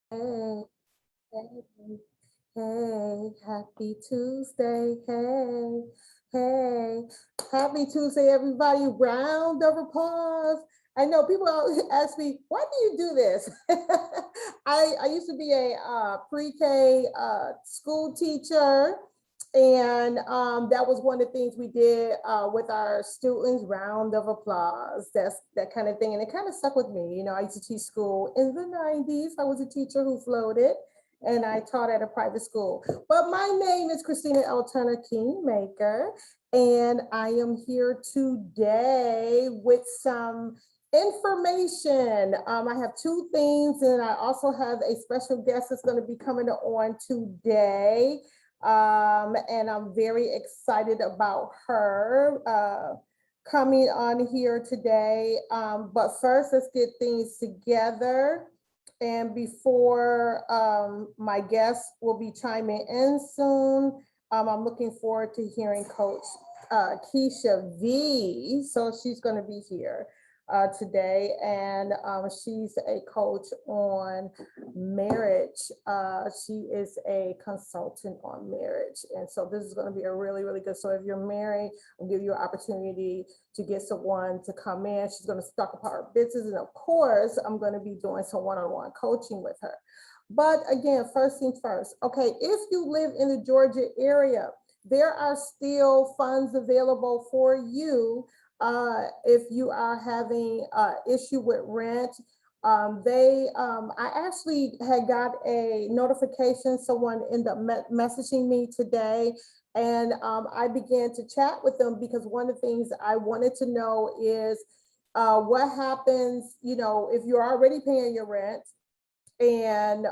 Hey, hey, hey, happy Tuesday. Hey, hey, happy Tuesday, everybody. Round of applause. I know people always ask me, why do you do this? I used to be a pre-K school teacher. And that was one of the things we did with our students, round of applause. That's that kind of thing. And it kind of stuck with me. You know, I used to teach school in the 90s. I was a teacher who floated and I taught at a private school. But my name is Christina L Turner, Kingmaker. And I am here today with some information. I have two things, and I also have a special guest that's going to be coming on today. And I'm very excited about her coming on here today. But first, let's get things together. And before my guests will be chiming in soon, I'm looking forward to hearing Coach Kesha V. So she's going to be here today, and she's a coach on marriage. She is a consultant on marriage, and so this is going to be a really, really good. So if you're married, I'll give you an opportunity to get someone to come in. She's going to talk about her business, and of course, I'm going to be doing some one-on-one coaching with her. But again, first things first. Okay, if you live in the Georgia area, there are still funds available for you if you are having issue with rent. I actually had got a notification, someone ended up messaging me today, and I began to chat with them because one of the things I wanted to know is what happens, you know, if you're already paying your rent and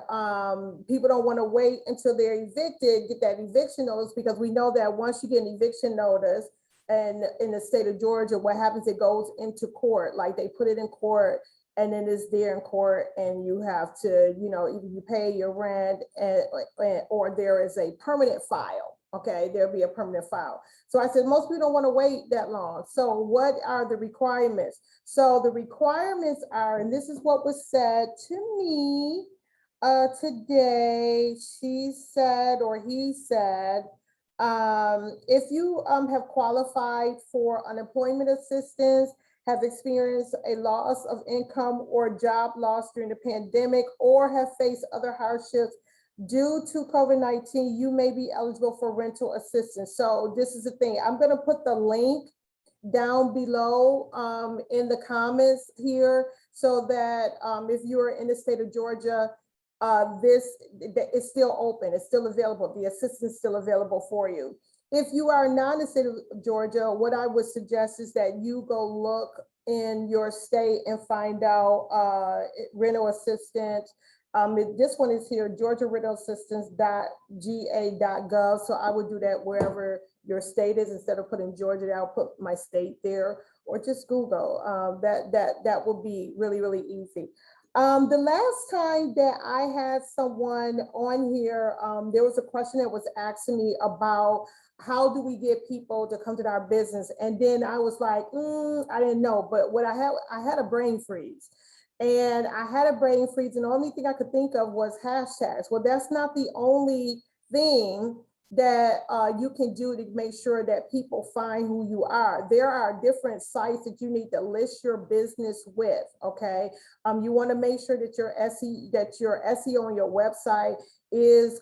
people don't want to wait until they're evicted, get that eviction notice, because we know that once you get an eviction notice, and in the state of Georgia, what happens, it goes into court, like they put it in court and then it's there in court, and you have to, you know, either you pay your rent or there is a permanent file. Okay, there'll be a permanent file. So I said, most people don't want to wait that long. So what are the requirements? So the requirements are, and this is what was said to me today. She said, or he said, if you have qualified for unemployment assistance, have experienced a loss of income or job loss during the pandemic, or have faced other hardships due to COVID-19, you may be eligible for rental assistance. So this is the thing. I'm going to put the link down below in the comments here, so that if you're in the state of Georgia, this is still open, it's still available, the assistance is still available for you. If you are not in the state of Georgia, what I would suggest is that you go look in your state and find out rental assistance. This one is here, Georgia rental assistance.ga.gov. So I would do that wherever your state is. Instead of putting Georgia, I'll put my state there, or just Google. That will be really, really easy. The last time that I had someone on here, there was a question that was asking me about how do we get people to come to our business? And then I was like, I didn't know. But what I had a brain freeze. And I had a brain freeze, and the only thing I could think of was hashtags. Well, that's not the only thing that you can do to make sure that people find who you are. There are different sites that you need to list your business with. Okay, you want to make sure that your SEO on your website is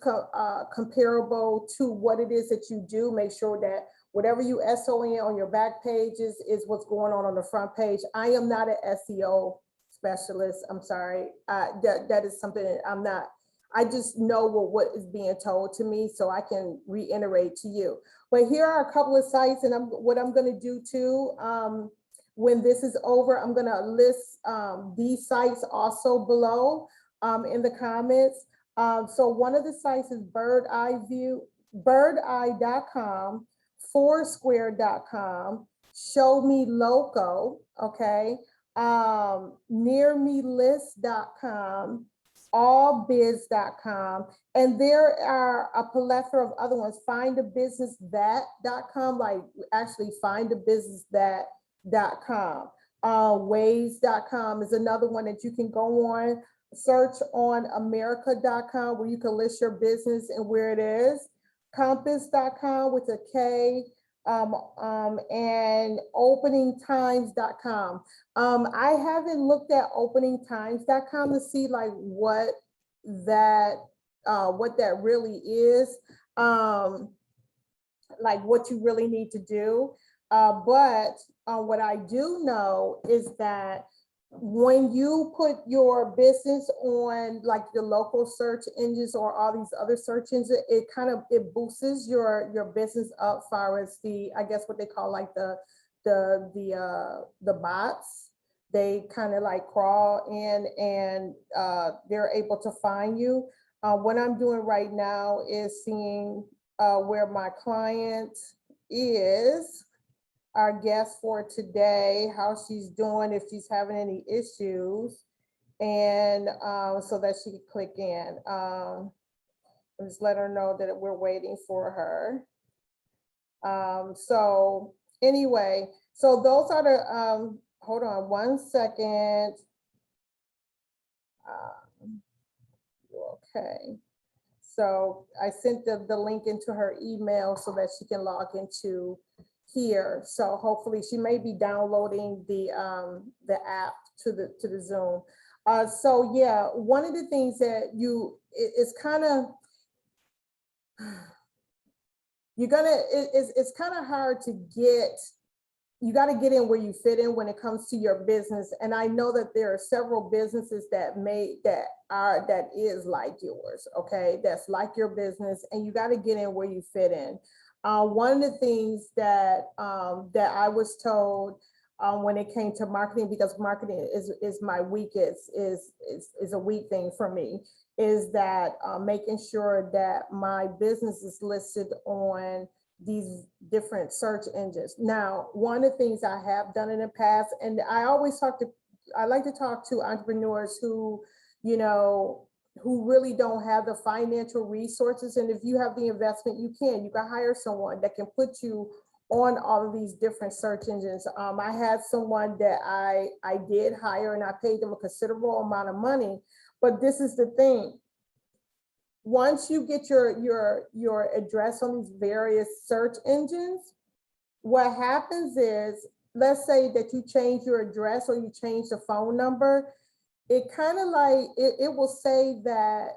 comparable to what it is that you do. Make sure that whatever you SEO in on your back pages is what's going on the front page. I am not an SEO specialist. I'm sorry. That is something that I'm not. I just know what is being told to me, so I can reiterate to you. But here are a couple of sites, and what I'm going to do too, when this is over, I'm going to list these sites also below in the comments. So one of the sites is birdeye.com, foursquare.com, show me loco, okay, nearmelist.com, allbiz.com, and there are a plethora of other ones. Findabusinessthat.com, like actually findabusinessthat.com. Ways.com is another one that you can go on. search on America.com where you can list your business and where it is. Compass.com with a K, and openingtimes.com. I haven't looked at openingtimes.com to see like what that really is, like what you really need to do. But what I do know is that when you put your business on like the local search engines or all these other search engines, it boosts your business up far as the, I guess what they call like the bots. They kind of like crawl in and they're able to find you. What I'm doing right now is seeing where my client is, our guest for today, how she's doing, if she's having any issues, and so that she can click in. Just let her know that we're waiting for her. So anyway, so those are the, hold on one second. Okay. So I sent the link into her email so that she can log into here. So hopefully she may be downloading the app to the Zoom. So yeah, one of the things that it's kind of, it's kind of hard to get. You got to get in where you fit in when it comes to your business. And I know that there are several businesses that is like yours, okay? That's like your business, and you got to get in where you fit in. One of the things that I was told when it came to marketing, because marketing is my weakest, is a weak thing for me, is that making sure that my business is listed on these different search engines. Now, one of the things I have done in the past, and I like to talk to entrepreneurs who, who really don't have the financial resources. And if you have the investment, you can hire someone that can put you on all of these different search engines. I had someone that I did hire, and I paid them a considerable amount of money. But this is the thing. Once you get your address on these various search engines, what happens is, let's say that you change your address or you change the phone number, it kind of like, it will say that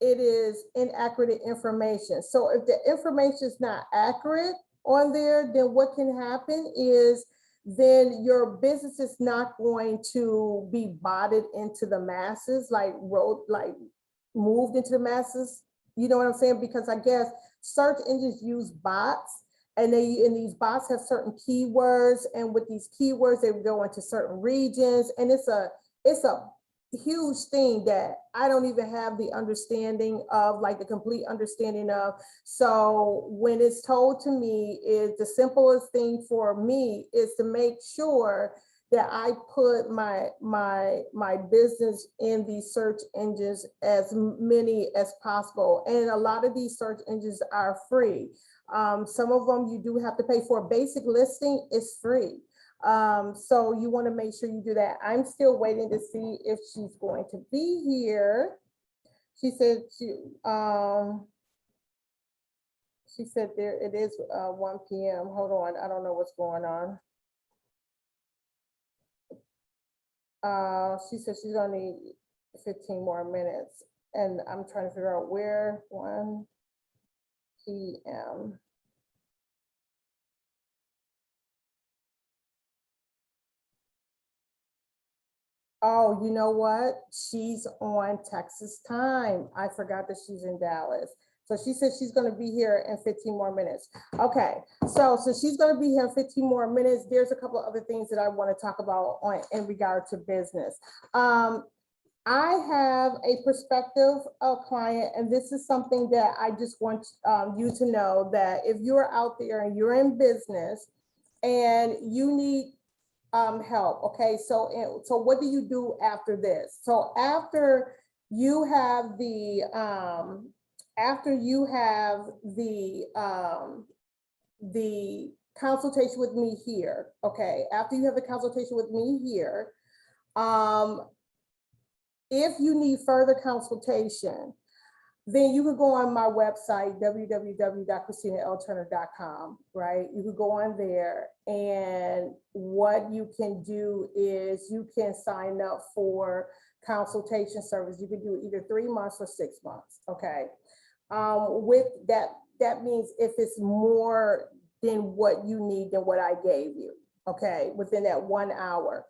it is inaccurate information. So if the information is not accurate on there, then what can happen is then your business is not going to be botted into the masses, moved into the masses. You know what I'm saying? Because I guess search engines use bots, and these bots have certain keywords, and with these keywords they go into certain regions, and it's a huge thing that I don't even have the understanding of, like the complete understanding of. So when it's told to me, is the simplest thing for me is to make sure that I put my business in these search engines, as many as possible. And a lot of these search engines are free. Some of them you do have to pay for. Basic listing is free. So you want to make sure you do that. I'm still waiting to see if she's going to be here. She said there it is 1 p.m. Hold on, I don't know what's going on. She said she's gonna need 15 more minutes, and I'm trying to figure out where. 1 p.m. Oh, you know what? She's on Texas time. I forgot that she's in Dallas. So she said she's going to be here in 15 more minutes. Okay, so she's going to be here in 15 more minutes. There's a couple of other things that I want to talk about in regard to business. I have a prospective client, and this is something that I just want you to know, that if you're out there and you're in business and you need help, okay, so what do you do after this? So after you have the consultation with me here, okay, after you have the consultation with me here, If you need further consultation, then you could go on my website, www.christinalturnerkingmaker.com, right? You could go on there, and what you can do is you can sign up for consultation service. You can do either 3 months or 6 months, okay? With that, that means if it's more than what you need, than what I gave you, okay, within that 1 hour.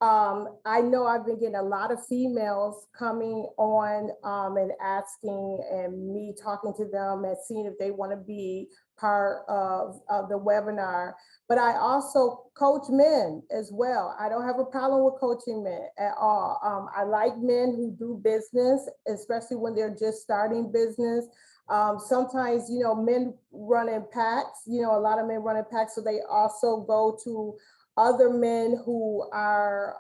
I know I've been getting a lot of females coming on and asking, and me talking to them and seeing if they want to be part of the webinar. But I also coach men as well. I don't have a problem with coaching men at all. I like men who do business, especially when they're just starting business. Sometimes, you know, men run in packs, you know, a lot of men run in packs, so they also go to other men who are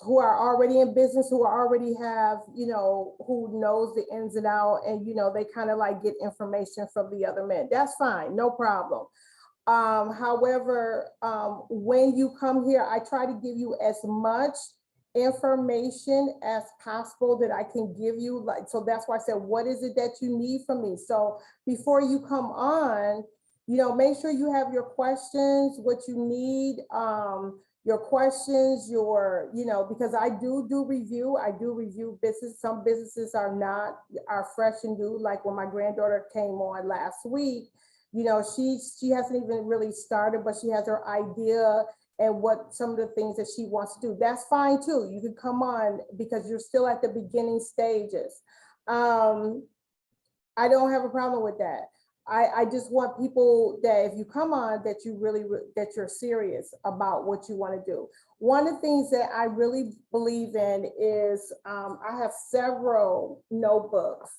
already in business, who already have, you know, who knows the ins and outs, and, you know, they kind of like get information from the other men. That's fine, no problem. However, when you come here, I try to give you as much information as possible that I can give you. Like, so that's why I said, what is it that you need from me? So before you come on, you know, make sure you have your questions, what you need, your questions, your, you know, because I do review business. Some businesses are fresh and new. Like when my granddaughter came on last week, you know, she hasn't even really started, but she has her idea and what some of the things that she wants to do. That's fine too. You can come on because you're still at the beginning stages. I don't have a problem with that. I just want people that if you come on, that you really, that you're serious about what you want to do. One of the things that I really believe in is I have several notebooks.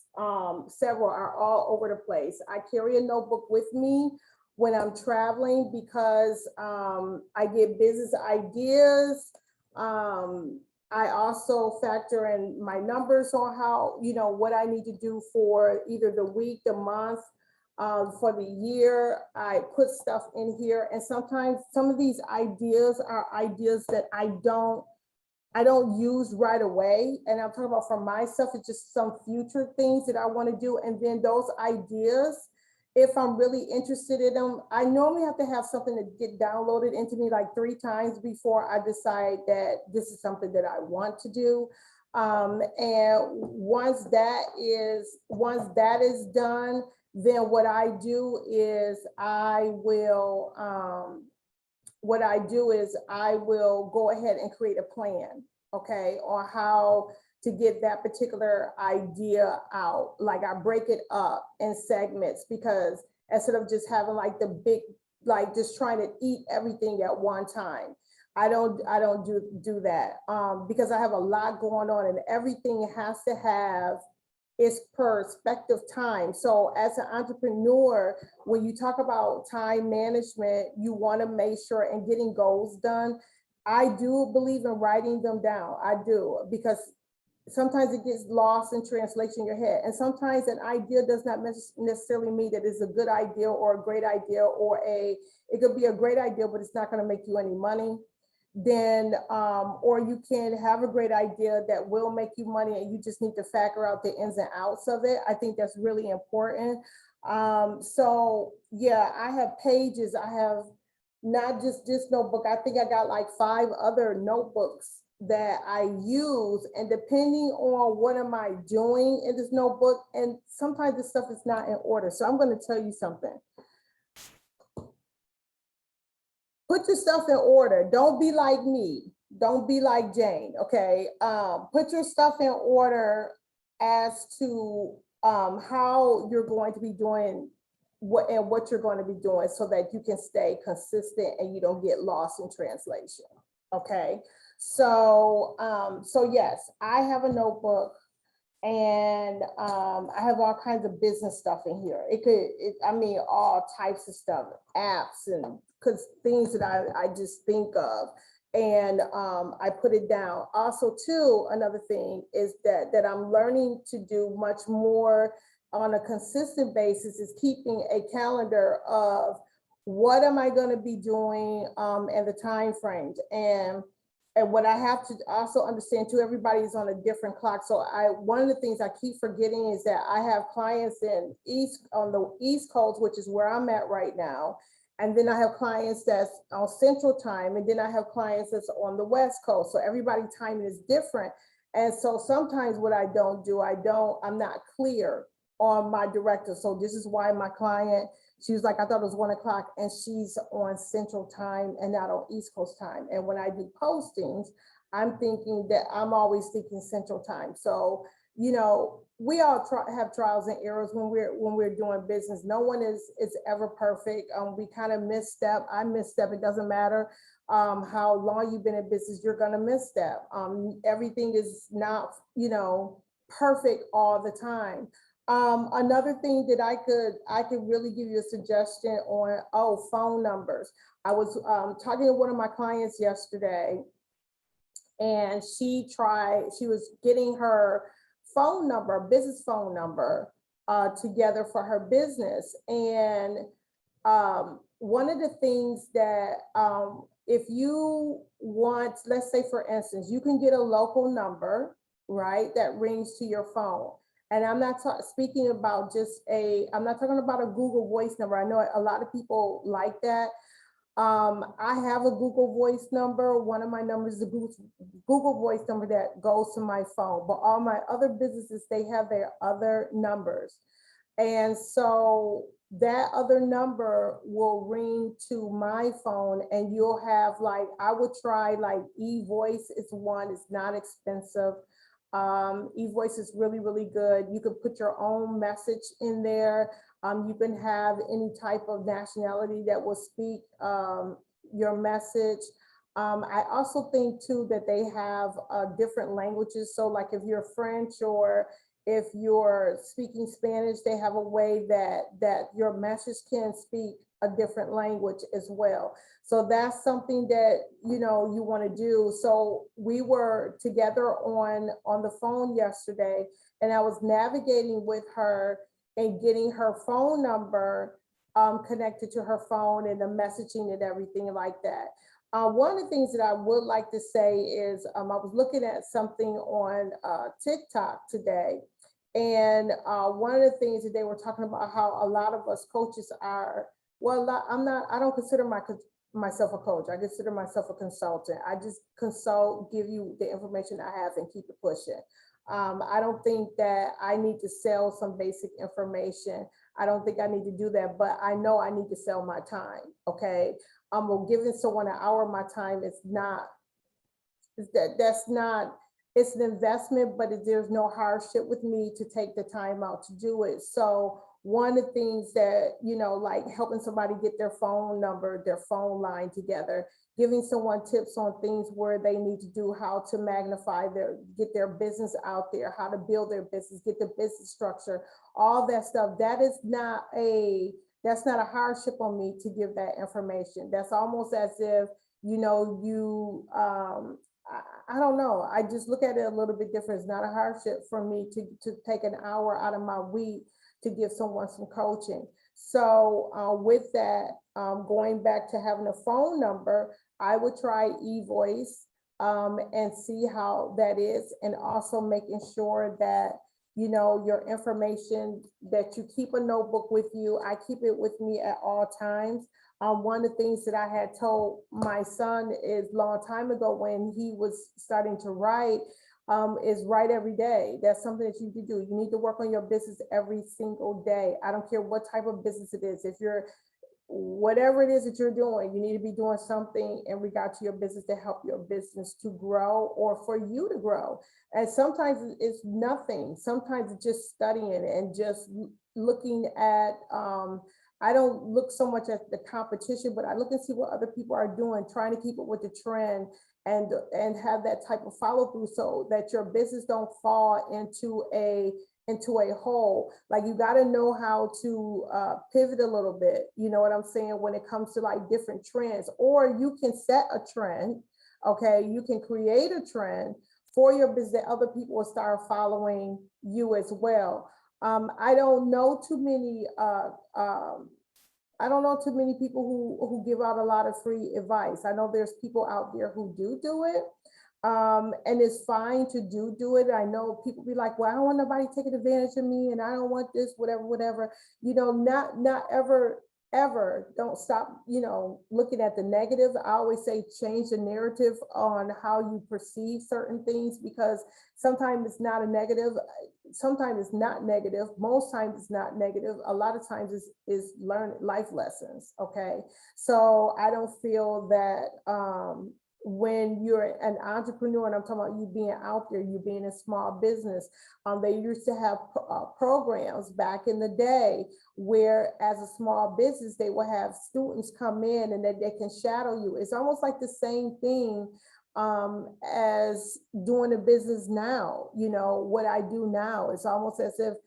Several are all over the place. I carry a notebook with me when I'm traveling because I get business ideas. I also factor in my numbers on how, you know, what I need to do for either the week, the month, for the year. I put stuff in here, and sometimes some of these ideas are ideas that I don't use right away. And I'm talking about for myself, it's just some future things that I want to do. And then those ideas, if I'm really interested in them, I normally have to have something to get downloaded into me like 3 times before I decide that this is something that I want to do. And once that is done, then what I do is I will go ahead and create a plan, okay, on how to get that particular idea out. Like I break it up in segments, because instead of just having like the big, like just trying to eat everything at one time, I don't do that because I have a lot going on, and everything has to have its perspective time. So as an entrepreneur, when you talk about time management, you want to make sure and getting goals done. I do believe in writing them down. I do, because sometimes it gets lost in translation in your head. And sometimes an idea does not necessarily mean that it's a good idea or a great idea, or it could be a great idea, but it's not going to make you any money. Then, or you can have a great idea that will make you money, and you just need to factor out the ins and outs of it. I think that's really important. So yeah, I have pages. I have not just this notebook. I think I got like 5 other notebooks that I use, and depending on what am I doing in this notebook, and sometimes this stuff is not in order. So I'm going to tell you something. Put your stuff in order. Don't be like me. Don't be like Jane, okay? Put your stuff in order as to how you're going to be doing what you're going to be doing, so that you can stay consistent and you don't get lost in translation, okay? So, so yes, I have a notebook, and I have all kinds of business stuff in here. I mean, all types of stuff, apps and things that I just think of, and I put it down. Also, too, another thing is that I'm learning to do much more on a consistent basis is keeping a calendar of what am I going to be doing and the time frames. And and what I have to also understand too, everybody is on a different clock. So one of the things I keep forgetting is that I have clients on the East Coast, which is where I'm at right now. And then I have clients that's on Central Time, and then I have clients that's on the West Coast. So everybody's timing is different. And so sometimes what I don't do, I'm not clear on my director. So this is why my client, she was like, I thought it was 1 o'clock, and she's on Central Time and not on East Coast time. And when I do postings, I'm always thinking Central Time. So, you know, we all have trials and errors when we're doing business. No one is ever perfect. We kind of misstep. I misstep. It doesn't matter how long you've been in business, you're gonna misstep. Everything is not, you know, perfect all the time. Another thing that I could really give you a suggestion on, phone numbers. I was talking to one of my clients yesterday, and she was getting her business phone number together for her business. And one of the things that if you want, let's say for instance, you can get a local number, right, that rings to your phone. And I'm not speaking about I'm not talking about a Google Voice number. I know a lot of people like that. I have a Google Voice number. One of my numbers is a Google Voice number that goes to my phone, but all my other businesses, they have their other numbers. And so that other number will ring to my phone, and you'll have I would try eVoice is one, it's not expensive. eVoice is really, really good. You can put your own message in there. You can have any type of nationality that will speak your message. I also think too that they have different languages. So like if you're French or if you're speaking Spanish, they have a way that your message can speak a different language as well. So that's something that, you know, you want to do. So we were together on the phone yesterday, and I was navigating with her and getting her phone number connected to her phone and the messaging and everything like that. One of the things that I would like to say is I was looking at something on TikTok today, and one of the things that they were talking about how a lot of us coaches are, I don't consider myself a coach. I consider myself a consultant. I just consult, give you the information I have, and keep it pushing. I don't think that I need to sell some basic information. I don't think I need to do that, but I know I need to sell my time. Okay. Well, giving someone an hour of my time is not, that's not, it's an investment, but there's no hardship with me to take the time out to do it. So one of the things that, you know, like helping somebody get their phone number, their phone line together, giving someone tips on things where they need to do, how to get their business out there, how to build their business, get the business structure, all that stuff. That's not a hardship on me to give that information. That's almost as if, you know, I don't know. I just look at it a little bit different. It's not a hardship for me to take an hour out of my week to give someone some coaching. So with that, going back to having a phone number, I would try eVoice and see how that is, and also making sure that, you know, your information, that you keep a notebook with you. I keep it with me at all times. One of the things that I had told my son is long time ago when he was starting to write, is write every day. That's something that you need to do. You need to work on your business every single day. I don't care what type of business it is. If you're, whatever it is that you're doing, you need to be doing something in regard to your business to help your business to grow or for you to grow. And sometimes it's nothing. Sometimes it's just studying and just looking at, I don't look so much at the competition, but I look and see what other people are doing, trying to keep up with the trend and have that type of follow through so that your business don't fall into a hole. Like you got to know how to pivot a little bit. You know what I'm saying? When it comes to like different trends, or you can set a trend. Okay. You can create a trend for your business that other people will start following you as well. I don't know too many people who give out a lot of free advice. I know there's people out there who do it, And it's fine to do it. I know people be like, well, I don't want nobody taking advantage of me and I don't want this, whatever, not ever don't stop, looking at the negative. I always say change the narrative on how you perceive certain things, because sometimes it's not a negative. Sometimes it's not negative. Most times it's not negative. A lot of times is learn life lessons. Okay. So I don't feel that, when you're an entrepreneur, and I'm talking about you being out there, you being a small business, they used to have programs back in the day where, as a small business, they will have students come in and that they can shadow you. It's almost like the same thing as doing a business now. What I do now, it's almost as if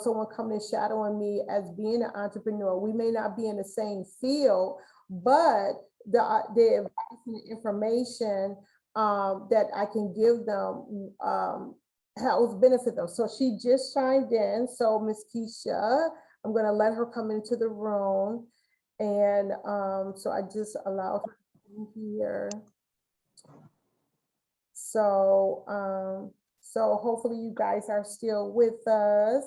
someone coming and shadowing me as being an entrepreneur. We may not be in the same field, but the advice and the information that I can give them helps benefit them. So she just chimed in. So Miss Kesha, I'm going to let her come into the room, and so I just allowed her to be here. So so hopefully you guys are still with us.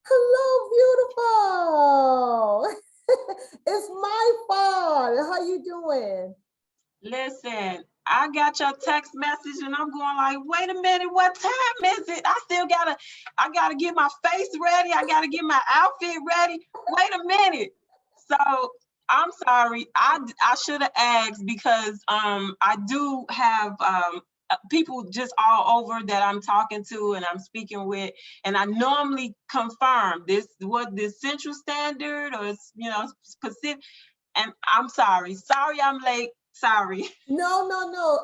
Hello, beautiful. It's my fault. How you doing? Listen, I got your text message and I'm going like, wait a minute, what time is it? I gotta get my face ready. I gotta get my outfit ready. Wait a minute. So I'm sorry. I should have asked, because I do have people just all over that I'm talking to and I'm speaking with, and I normally confirm this Central Standard or Pacific. And I'm sorry. Sorry I'm late. Sorry. No.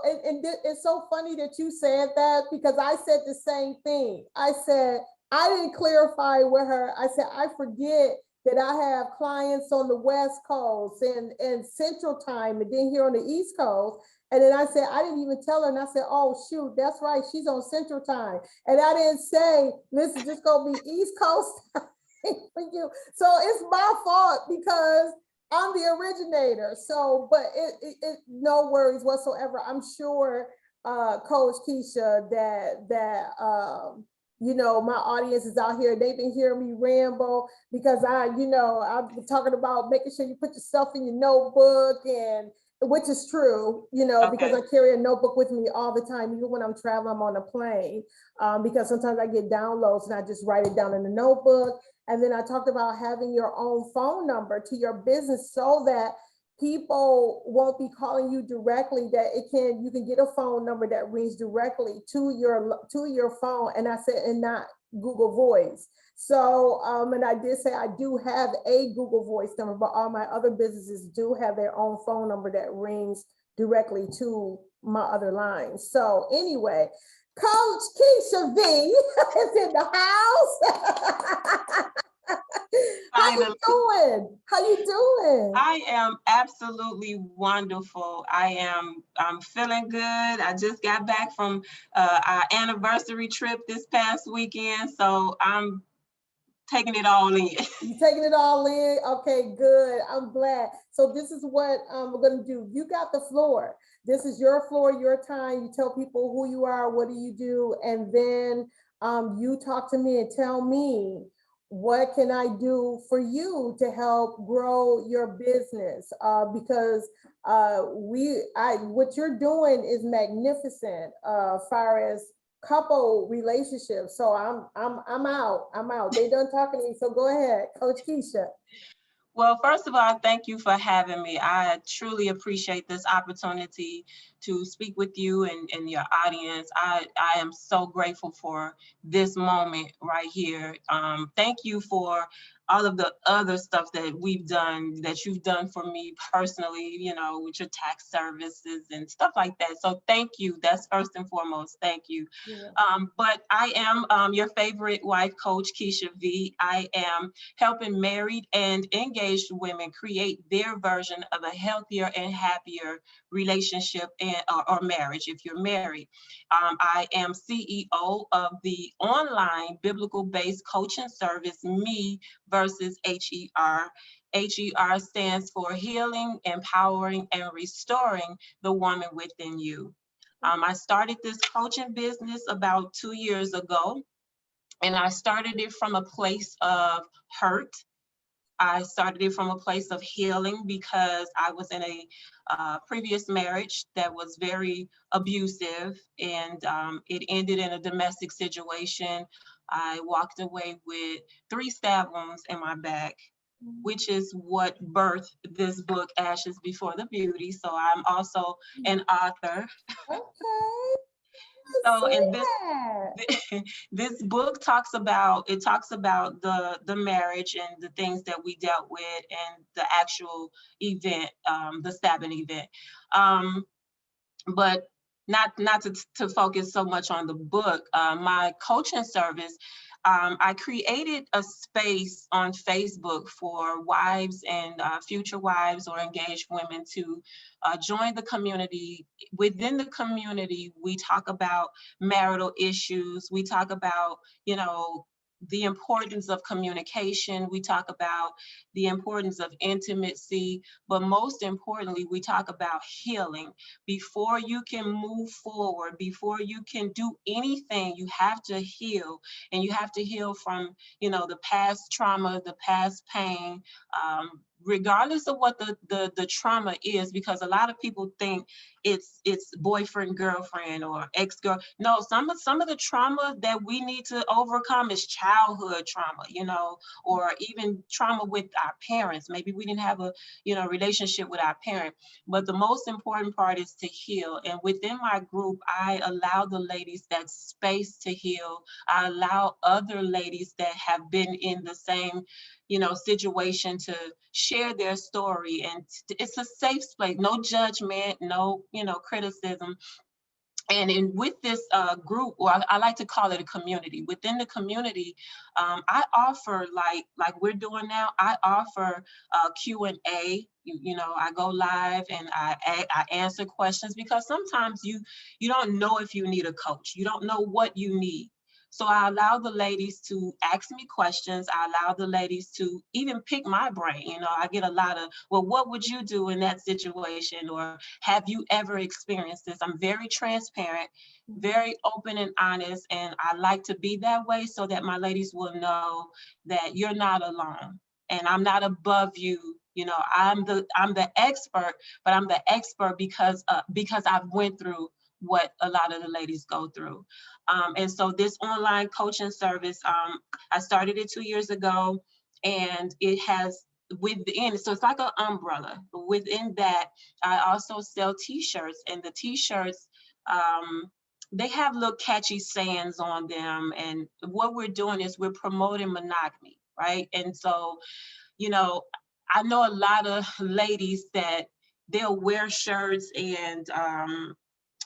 And it's so funny that you said that, because I said the same thing. I said, I didn't clarify with her. I said, I forget that I have clients on the West Coast and Central Time, and then here on the East Coast. And then I said, I didn't even tell her. And I said, oh, shoot, that's right. She's on Central Time. And I didn't say, this is just going to be East Coast for you. So it's my fault, because I'm the originator. So, but it no worries whatsoever. I'm sure, Coach Kesha, that my audience is out here. They've been hearing me ramble, because I've been talking about making sure you put your stuff in your notebook, and which is true, because I carry a notebook with me all the time, even when I'm traveling, I'm on a plane, because sometimes I get downloads and I just write it down in the notebook. And then I talked about having your own phone number to your business, so that people won't be calling you directly, that you can get a phone number that rings directly to your phone. And I said, and not Google Voice. So, and I did say I do have a Google Voice number, but all my other businesses do have their own phone number that rings directly to my other lines. So anyway, Coach Kesha V is in the house. How you doing? How you doing? I am absolutely wonderful. I'm feeling good. I just got back from our anniversary trip this past weekend, so I'm taking it all in. You taking it all in? Okay, good. I'm glad. So this is what we're gonna do. You got the floor. This is your floor, your time. You tell people who you are, what do you do, and then you talk to me and tell me, what can I do for you to help grow your business? Because what you're doing is magnificent, far as couple relationships. So I'm out. They done talking to me. So go ahead, Coach Kesha. Well, first of all, thank you for having me. I truly appreciate this opportunity to speak with you and your audience. I am so grateful for this moment right here. Thank you for all of the other stuff that you've done for me personally, with your tax services and stuff like that. So thank you. That's first and foremost. Thank you. Yeah. But I am your favorite wife, Coach Kesha V. I am helping married and engaged women create their version of a healthier and happier relationship or marriage if you're married. I am CEO of the online biblical-based coaching service, Me versus H.E.R. H.E.R stands for healing, empowering, and restoring the woman within you. I started this coaching business about 2 years ago, and I started it from a place of hurt. I started it from a place of healing because I was in a previous marriage that was very abusive, and it ended in a domestic situation. I walked away with 3 stab wounds in my back, which is what birthed this book, Ashes Before the Beauty. So I'm also an author. Okay. So Say in that. this book talks about the marriage and the things that we dealt with and the actual event, the stabbing event. But not to focus so much on the book. My coaching service, I created a space on Facebook for wives and future wives or engaged women to join the community. Within the community, we talk about marital issues. We talk about, you know, the importance of communication. We talk about the importance of intimacy, but most importantly, we talk about healing. Before you can move forward, before you can do anything, you have to heal, and you have to heal from, you know, the past trauma, the past pain, regardless of what the trauma is, because a lot of people think it's boyfriend, girlfriend, or ex-girl. No, some of the trauma that we need to overcome is childhood trauma, you know, or even trauma with our parents. Maybe we didn't have a, you know, relationship with our parent. But the most important part is to heal. And within my group, I allow the ladies that space to heal. I allow other ladies that have been in the same, you know, situation to share their story. And it's a safe place, no judgment, no, you know, criticism. And with this group, or I like to call it a community. Within the community, I offer, like we're doing now, I offer Q&A. You know, I go live and I answer questions, because sometimes you don't know if you need a coach. You don't know what you need. So I allow the ladies to ask me questions. I allow the ladies to even pick my brain. You know, I get a lot of, well, what would you do in that situation? Or have you ever experienced this? I'm very transparent, very open and honest, and I like to be that way so that my ladies will know that you're not alone and I'm not above you. You know, I'm the expert, but I'm the expert because I've went through what a lot of the ladies go through. And so this online coaching service, I started it 2 years ago, and it has within, so it's like an umbrella. Within that, I also sell t-shirts, and the t-shirts, they have little catchy sayings on them. And what we're doing is we're promoting monogamy, right? And so, you know, I know a lot of ladies that they'll wear shirts and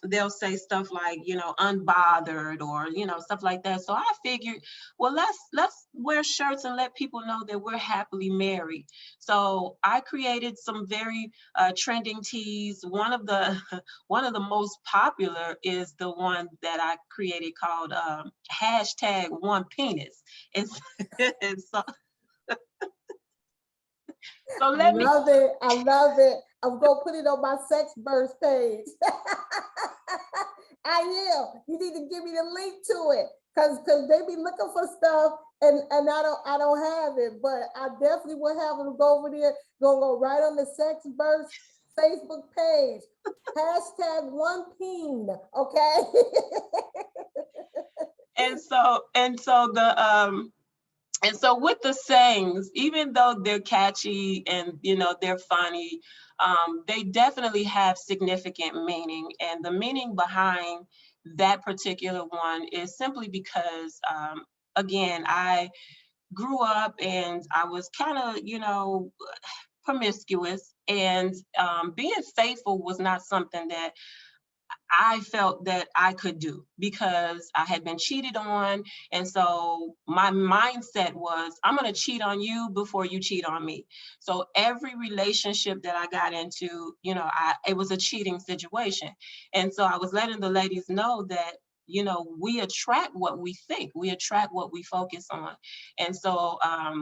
they'll say stuff like, you know, unbothered, or, you know, stuff like that. So I figured, well, let's wear shirts and let people know that we're happily married. So I created some very trending tees. One of the one of the most popular is the one that I created called #1penis. And, and so so I let me. love it. I love it. I'm gonna put it on my sex burst page. I am. You need to give me the link to it, cause they be looking for stuff, and I don't have it, but I definitely will have them go over there. Gonna go right on the sex burst Facebook page. #1peen. Okay. And so with the sayings, even though they're catchy and, you know, they're funny, they definitely have significant meaning. And the meaning behind that particular one is simply because, again, I grew up and I was kind of, you know, promiscuous, and being faithful was not something that I felt that I could do, because I had been cheated on. And so my mindset was, I'm going to cheat on you before you cheat on me. So every relationship that I got into, you know, it was a cheating situation. And so I was letting the ladies know that, you know, we attract what we think, we attract what we focus on. And so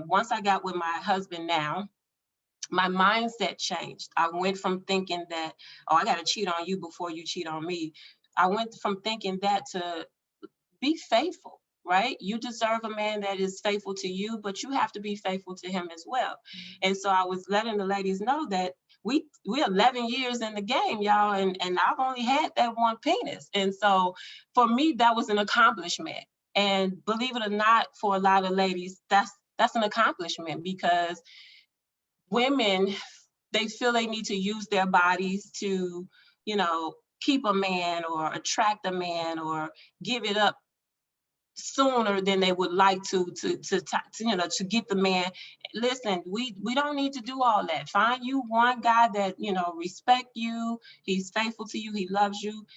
once I got with my husband now, my mindset changed. I went from thinking that, oh, I got to cheat on you before you cheat on me. I went from thinking that to be faithful, right? You deserve a man that is faithful to you, but you have to be faithful to him as well. And so I was letting the ladies know that we're 11 years in the game, y'all, and I've only had that one penis. And so for me, that was an accomplishment. And believe it or not, for a lot of ladies, that's an accomplishment, because women, they feel they need to use their bodies to, keep a man or attract a man or give it up sooner than they would like to get the man. Listen, we don't need to do all that. Find you one guy that respect you, he's faithful to you, he loves you,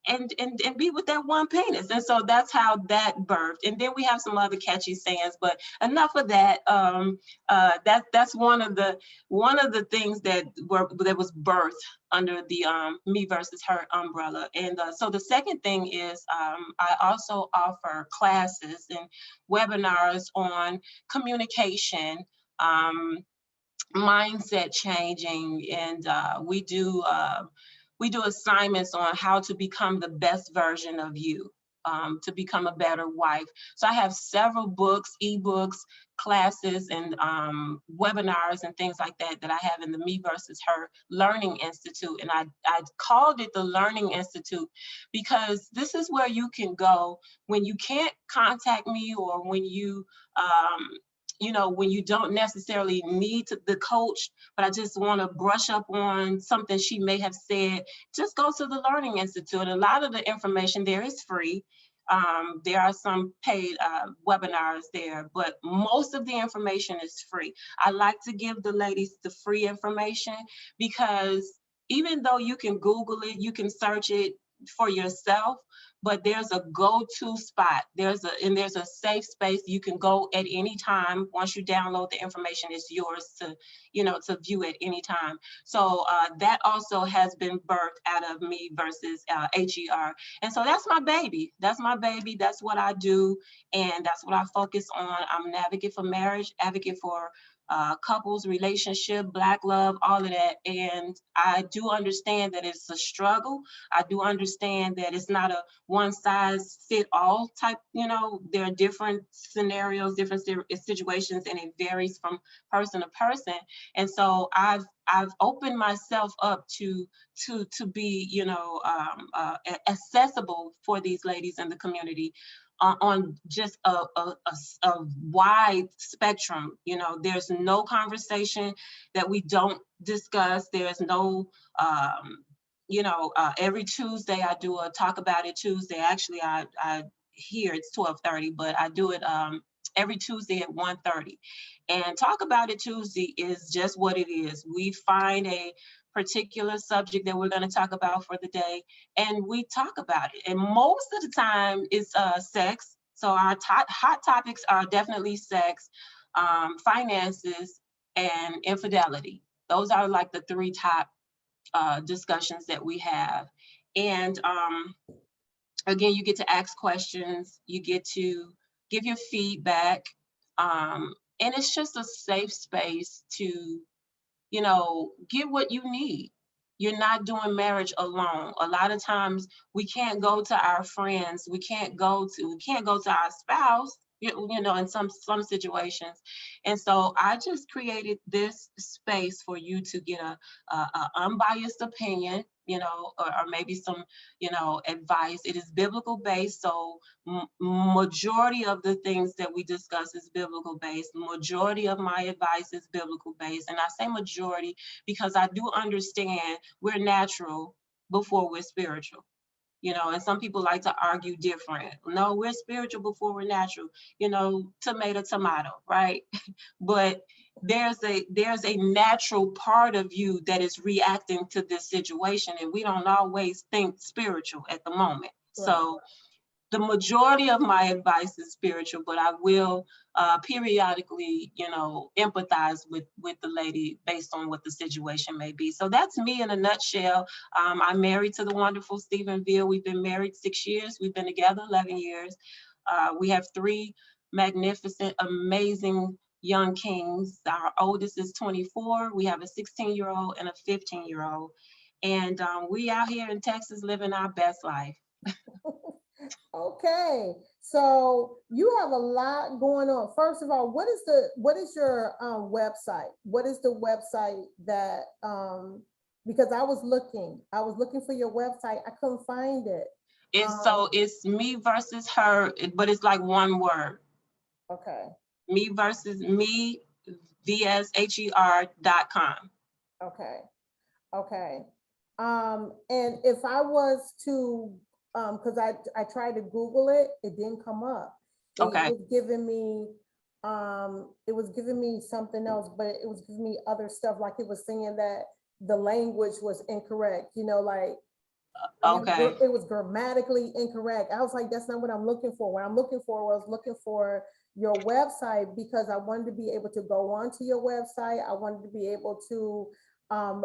and be with that one penis. And so that's how that birthed. And then we have some other catchy sayings, but enough of that. That's one of the things that was birthed under the Me versus Her umbrella. And so the second thing is, I also offer classes and webinars on communication, mindset changing, and we do assignments on how to become the best version of you, to become a better wife. So I have several books, ebooks, classes, and webinars and things like that I have in the Me versus Her Learning Institute. And I called it the Learning Institute because this is where you can go when you can't contact me, or when when you don't necessarily need the coach, but I just want to brush up on something she may have said. Just go to the Learning Institute. A lot of the information there is free. There are some paid webinars there, but most of the information is free. I like to give the ladies the free information because even though you can Google it, you can search it for yourself, but there's a go-to spot. There's a safe space you can go at any time. Once you download the information, it's yours to view at any time. So that also has been birthed out of Me versus H.E.R. And so that's my baby. That's my baby. That's what I do, and that's what I focus on. I'm an advocate for marriage, advocate for couples, relationship, Black love, all of that. And I do understand that it's a struggle. I do understand that it's not a one size fit all type. There are different scenarios, different situations, and it varies from person to person. And so I've opened myself up to be accessible for these ladies in the community, on just a wide spectrum. There's no conversation that we don't discuss. There's no, every Tuesday I do a Talk About It Tuesday. Actually, I here it's 12:30, but I do it every Tuesday at 1:30. And Talk About It Tuesday is just what it is. We find a particular subject that we're going to talk about for the day, and we talk about it. And most of the time it's sex. So our hot topics are definitely sex, finances, and infidelity. Those are like the three top discussions that we have. And again, you get to ask questions, you get to give your feedback, and it's just a safe space to get what you need. You're not doing marriage alone. A lot of times we can't go to our friends, we can't go to our spouse, in some situations. And so I just created this space for you to get a unbiased opinion, or maybe some, advice. It is biblical based. So majority of the things that we discuss is biblical based. Majority of my advice is biblical based. And I say majority because I do understand we're natural before we're spiritual. And some people like to argue different. No, we're spiritual before we're natural. Tomato, right? But there's a natural part of you that is reacting to this situation, and we don't always think spiritual at the moment. Right. So the majority of my advice is spiritual, but I will periodically, empathize with the lady based on what the situation may be. So that's me in a nutshell. I'm married to the wonderful Stephen Veal. We've been married 6 years. We've been together 11 years. We have 3 magnificent, amazing young kings. Our oldest is 24. We have a 16-year-old and a 15-year-old. And we out here in Texas living our best life. Okay, so you have a lot going on. First of all, what is your website? What is the website that because I was looking for your website. I couldn't find it. It's me versus her, but it's like one word. Okay. Me versus me vs H.E.R.com. Okay. Okay. And if I was to, because I tried to Google it, it didn't come up. Okay. It was giving me something else, but it was giving me other stuff. Like it was saying that the language was incorrect. You know, like Okay. it was grammatically incorrect. I was like, that's not what I'm looking for. What I'm looking for was looking for your website because I wanted to be able to go onto your website. I wanted to be able to um,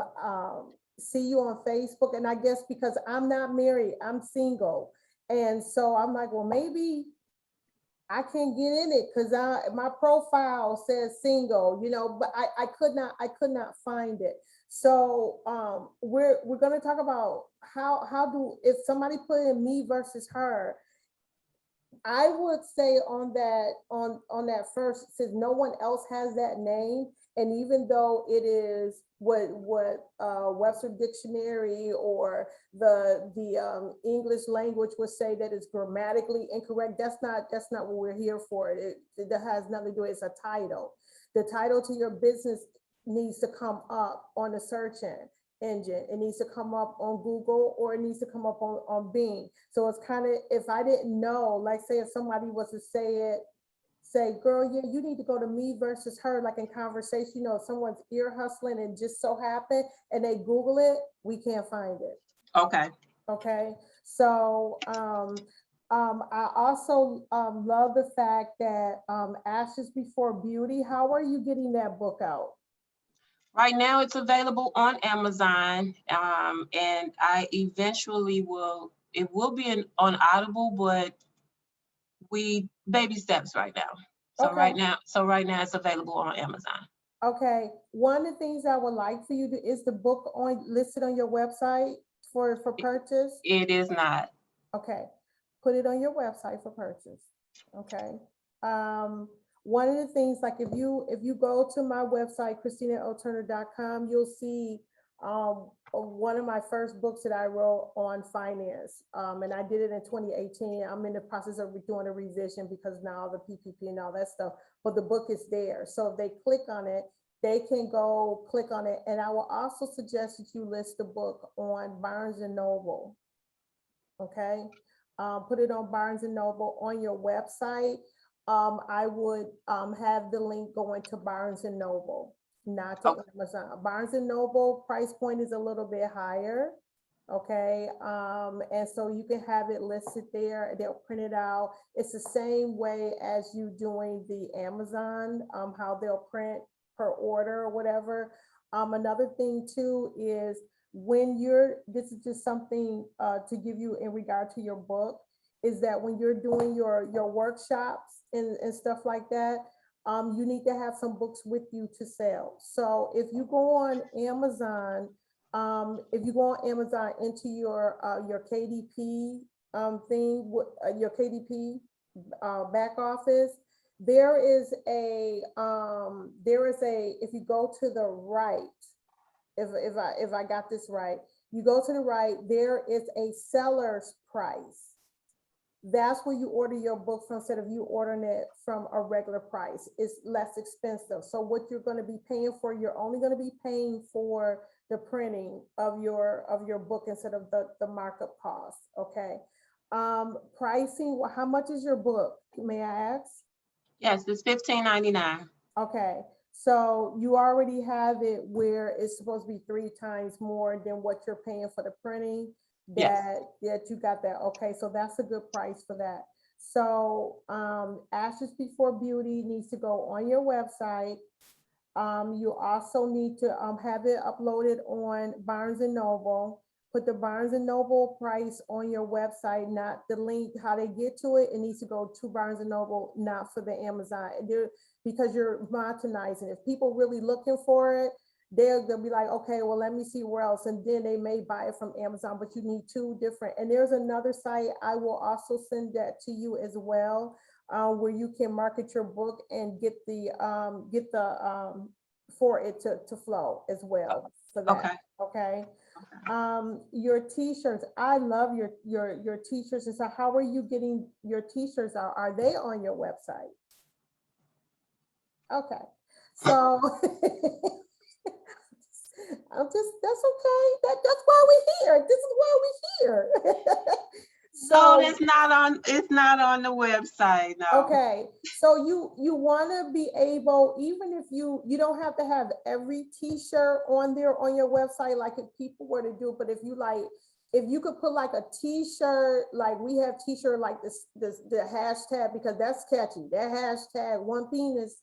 see you on Facebook. And I guess because I'm not married, I'm single. And so I'm like, well, maybe I can't get in it because my profile says single, you know, but I could not find it. So we're gonna talk about if somebody put in me versus her, I would say on that first, since no one else has that name, and even though it is what Webster Dictionary or the English language would say that it's grammatically incorrect, that's not what we're here for. That has nothing to do. It's a title. The title to your business needs to come up on the search engine. It needs to come up on Google or it needs to come up on Bing. So it's kind of, if I didn't know, like say if somebody was to say, girl, yeah, you need to go to me versus her, like in conversation, you know, someone's ear hustling and just so happened and they Google it, we can't find it. Okay. Okay. So I also love the fact that Ashes Before Beauty, how are you getting that book out? Right now it's available on Amazon, and I eventually it will be on Audible, but we baby steps right now. So Okay. right now it's available on Amazon. Okay. One of the things I would like for you to, is the book listed on your website for purchase? It is not. Okay. Put it on your website for purchase. Okay. One of the things, like if you go to my website, christinalturnerkingmaker.com, you'll see one of my first books that I wrote on finance. And I did it in 2018. I'm in the process of doing a revision because now the PPP and all that stuff, but the book is there. So if they click on it, they can go click on it. And I will also suggest that you list the book on Barnes and Noble. Okay. Put it on Barnes and Noble on your website. I would have the link going to Barnes and Noble, not to Amazon. Barnes and Noble price point is a little bit higher. Okay. And so you can have it listed there. They'll print it out. It's the same way as you doing the Amazon, how they'll print per order or whatever. Another thing too is this is just something to give you in regard to your book, is that when you're doing your workshops and stuff like that, you need to have some books with you to sell. So if you go on Amazon, into your KDP thing, your KDP back office, there is a if you go to the right, if I got this right, you go to the right, there is a seller's price. That's where you order your book from. Instead of you ordering it from a regular price, it's less expensive. So what you're going to be paying for, you're only going to be paying for the printing of your book instead of the markup cost. Okay. Pricing, how much is your book? May I ask? Yes, it's $15.99. Okay, so you already have it where it's supposed to be 3 times more than what you're paying for the printing. Yes. That you got that. Okay, so that's a good price for that. So Ashes Before Beauty needs to go on your website. You also need to have it uploaded on Barnes and Noble. put the Barnes and Noble price on your website, not the link, how they get to it. It needs to go to Barnes and Noble, not for the Amazon. Because you're monetizing. If people really looking for it, they'll be like, okay, well, let me see where else. And then they may buy it from Amazon, but you need two different. And there's another site, I will also send that to you as well, where you can market your book and get the for it to flow as well for that. Okay. Your t-shirts, I love your t-shirts. And so how are you getting your t-shirts out? Are they on your website? Okay. So that's okay. That's why we're here. This is why we're here. So it's not on the website. No. Okay. So you want to be able, even if you don't have to have every t-shirt on there on your website, like if people were to do, but if you could put like a t-shirt, like we have t-shirt like the hashtag, because that's catchy. That hashtag one penis,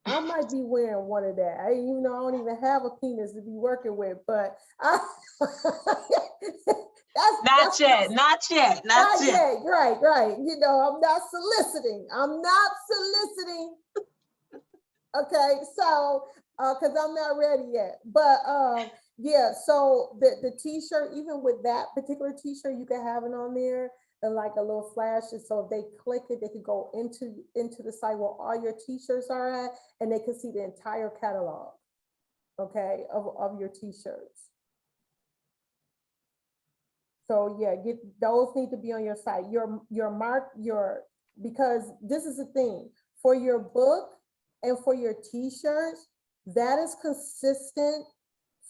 I might be wearing one of that. I don't even have a penis to be working with, but not yet. Right. I'm not soliciting. Okay, so because I'm not ready yet. But yeah, so the t-shirt, even with that particular t-shirt, you can have it on there and like a little flash. So if they click it, they could go into the site where all your t-shirts are at, and they can see the entire catalog, okay, of your t-shirts. So yeah, those need to be on your site. Because this is the thing, for your book and for your t-shirts, that is consistent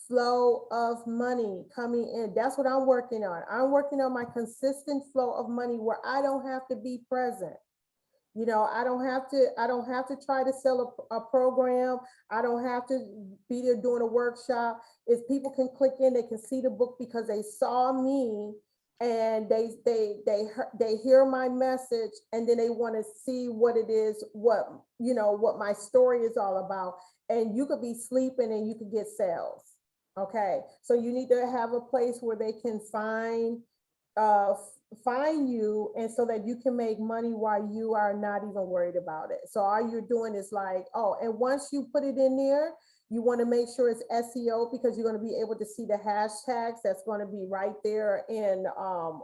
flow of money coming in. That's what I'm working on. I'm working on my consistent flow of money where I don't have to be present. I don't have to try to sell a program. I don't have to be there doing a workshop. If people can click in, they can see the book because they saw me and they hear my message, and then they want to see what it is, what my story is all about. And you could be sleeping and you could get sales. Okay. So you need to have a place where they can find you, and so that you can make money while you are not even worried about it. So all you're doing is like, and once you put it in there, you want to make sure it's SEO, because you're going to be able to see the hashtags that's going to be right there in on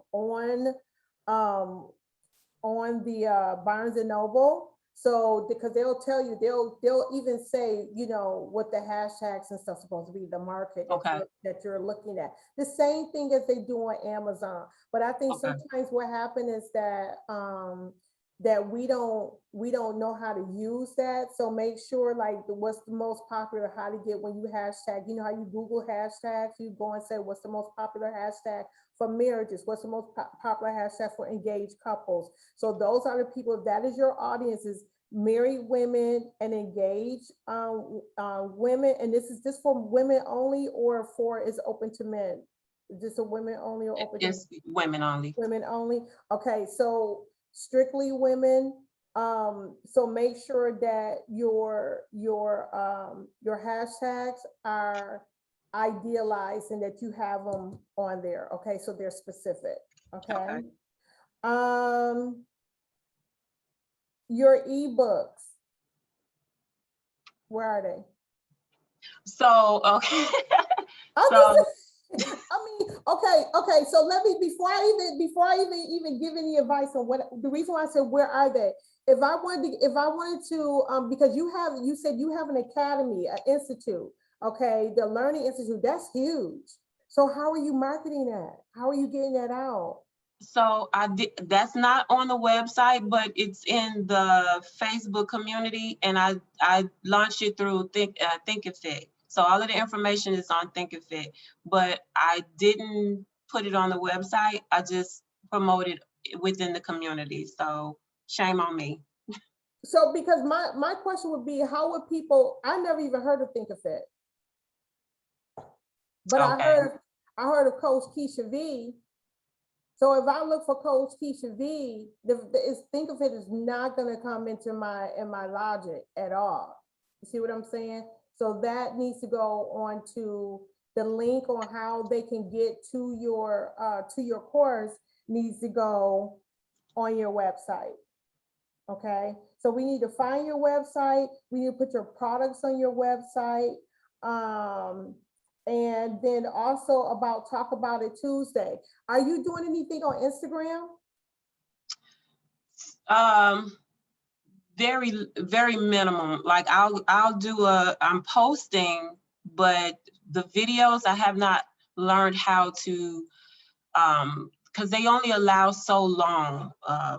the Barnes and Noble. So because they'll tell you, they'll even say, what the hashtags and stuff supposed to be, the market that you're looking at. The same thing as they do on Amazon. But I think sometimes what happens is that that we don't know how to use that. So make sure, like, what's the most popular, how to get, when you hashtag, how you Google hashtags, you go and say, what's the most popular hashtag for marriages? What's the most popular hashtag for engaged couples? So those are the people, that is your audience, is married women and engaged women. And this is just for women only, or is open to men? Is this a women only or open to women only? Women only. Okay, so strictly women. So make sure that your hashtags are idealized and that you have them on there. Okay, so they're specific. Okay. Your ebooks, where are they? So okay. Okay. So let me, before I even give any advice on what, the reason why I said where are they, if I wanted to, because you said you have an academy, an institute, okay, the Learning Institute, that's huge. So how are you marketing that? How are you getting that out? So that's not on the website, but it's in the Facebook community, and I launched it through Thinkific. So all of the information is on Thinkific, but I didn't put it on the website. I just promoted it within the community. So shame on me. So because my question would be, how would people, I never even heard of Thinkific, but I heard of Coach Kesha V. So if I look for Coach Kesha V, Thinkific is not going to come into my logic at all. You see what I'm saying? So that needs to go on to the link on how they can get to your course needs to go on your website. Okay, so we need to find your website. We need to put your products on your website. And then also about Talk About It Tuesday. Are you doing anything on Instagram? Very, very minimum. Like I'm posting, but the videos I have not learned how to, because they only allow so long,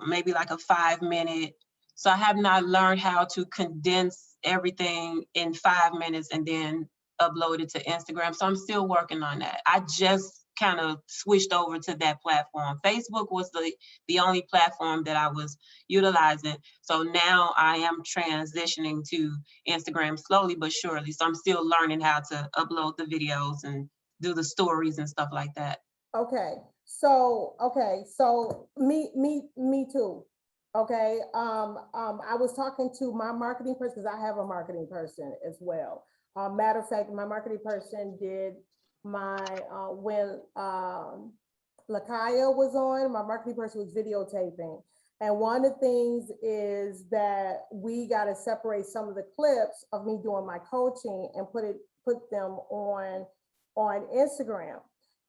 maybe like a 5-minute. So I have not learned how to condense everything in 5 minutes and then upload it to Instagram. So I'm still working on that. I just kind of switched over to that platform. Facebook was the only platform that I was utilizing. So now I am transitioning to Instagram slowly but surely. So I'm still learning how to upload the videos and do the stories and stuff like that. Okay, so me too. Okay, I was talking to my marketing person because I have a marketing person as well. Matter of fact, my marketing person did my when Lakaya was on, my marketing person was videotaping. And one of the things is that we got to separate some of the clips of me doing my coaching and put them on Instagram.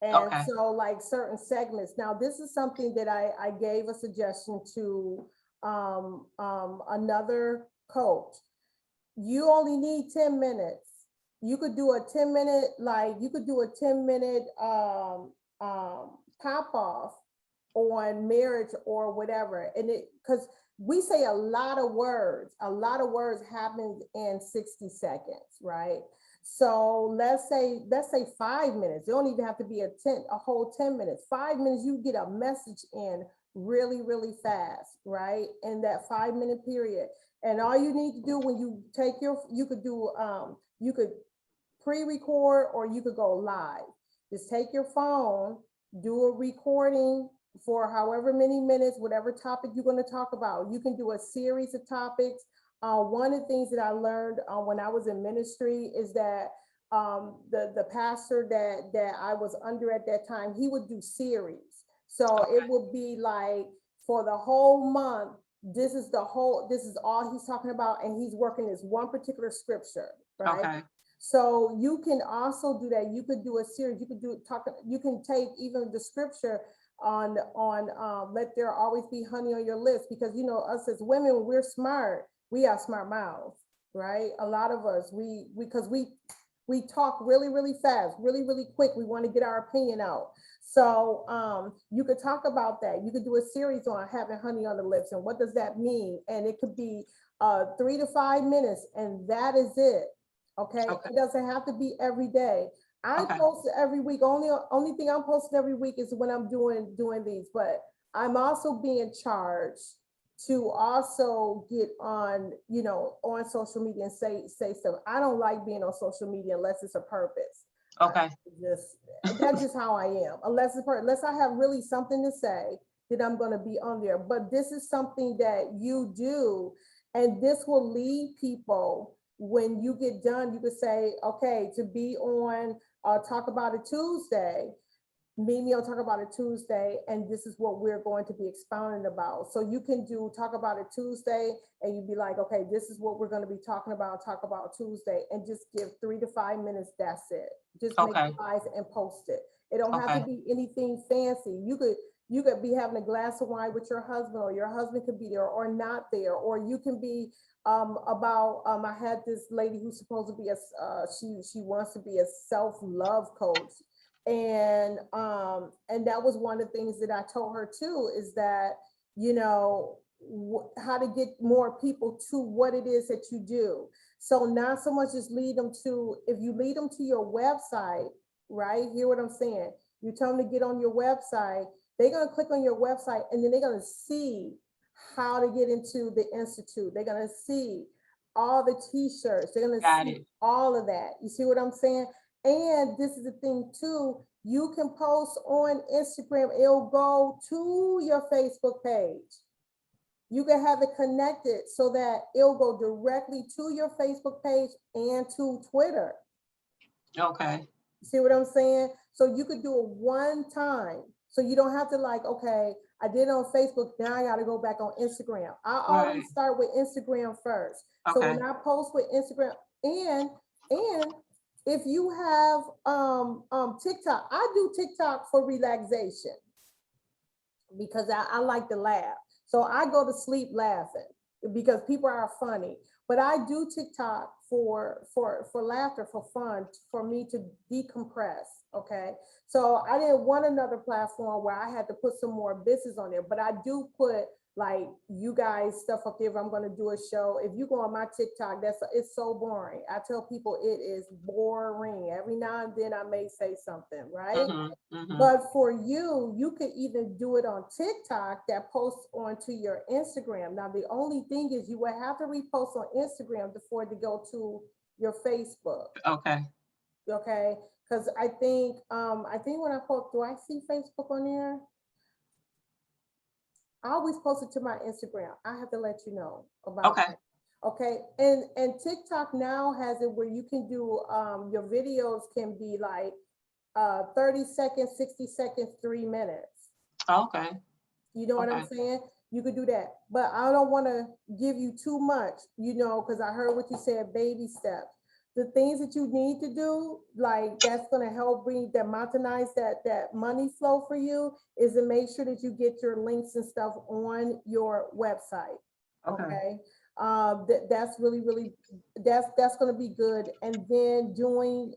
And Okay. so like certain segments. Now, this is something that I gave a suggestion to another coach. You only need 10 minutes. You could do a 10-minute, like you could do a 10-minute pop off on marriage or whatever. And it, because we say a lot of words happens in 60 seconds, right? So let's say 5 minutes. It don't even have to be a whole 10 minutes. 5 minutes, you get a message in really, really fast, right? In that 5-minute period. And all you need to do when you take you could do, you could pre-record or you could go live. Just take your phone, do a recording for however many minutes, whatever topic you're going to talk about. You can do a series of topics. One of the things that I learned when I was in ministry is that the pastor that I was under at that time, he would do series. So it would be like for the whole month, this is all he's talking about, and he's working this one particular scripture, right? Okay. So you can also do that. You could do a series. You can take even the scripture on let there always be honey on your lips, because you know us as women, we're smart. We have smart mouths, right? A lot of us, because we talk really, really fast, really, really quick. We want to get our opinion out. So you could talk about that. You could do a series on having honey on the lips and what does that mean? And it could be 3 to 5 minutes, and that is it. Okay. It doesn't have to be every day. I post every week. Only thing I'm posting every week is when I'm doing these, but I'm also being charged to also get on, on social media and say stuff. I don't like being on social media unless it's a purpose. Okay. That's just how I am. Unless I have really something to say, that I'm going to be on there. But this is something that you do, and this will lead people. When you get done, you could say, okay, to be on Talk About It Tuesday, meet me on Talk About It Tuesday, and this is what we're going to be expounding about. So you can do Talk About It Tuesday, and you'd be like, okay, this is what we're going to be talking about, Talk About Tuesday, and just give 3 to 5 minutes. That's it. Just make it live and post it. It don't have to be anything fancy. You could be having a glass of wine with your husband, or your husband could be there or not there, or you can be I had this lady who's supposed to be she wants to be a self-love coach. And that was one of the things that I told her too, is that, how to get more people to what it is that you do. So not so much just lead them to, if you lead them to your website, right? Hear what I'm saying? You tell them to get on your website, they're going to click on your website, and then they're going to see how to get into the Institute. They're going to see all the t-shirts. They're going to see all of that. You see what I'm saying? And this is the thing too, you can post on Instagram, it'll go to your Facebook page. You can have it connected so that it'll go directly to your Facebook page and to Twitter. Okay. See what I'm saying? So you could do it one time. So you don't have to like, okay, I did it on Facebook, now I gotta go back on Instagram. I Right. always start with Instagram first. So Okay. when I post with Instagram, and if you have TikTok, I do TikTok for relaxation because I like to laugh. So I go to sleep laughing because people are funny. But I do TikTok for laughter, for fun, for me to decompress. Okay. So I didn't want another platform where I had to put some more business on there, but I do put like you guys stuff up there if I'm going to do a show. If you go on my TikTok, it's so boring. I tell people it is boring. Every now and then I may say something, right? But for you, you could even do it on TikTok that posts onto your Instagram. Now, the only thing is you will have to repost on Instagram before to go to your Facebook. Okay. Okay. Because I think when I post, do I see Facebook on there? I always post it to my Instagram. I have to let you know about Okay. that. Okay. And TikTok now has it where you can do your videos can be like 30 seconds, 60 seconds, 3 minutes. Okay. You know what I'm saying? You could do that. But I don't want to give you too much, because I heard what you said, baby steps. The things that you need to do, like that's going to help bring that mountainize that money flow for you, is to make sure that you get your links and stuff on your website. Okay. That's really that's going to be good. And then doing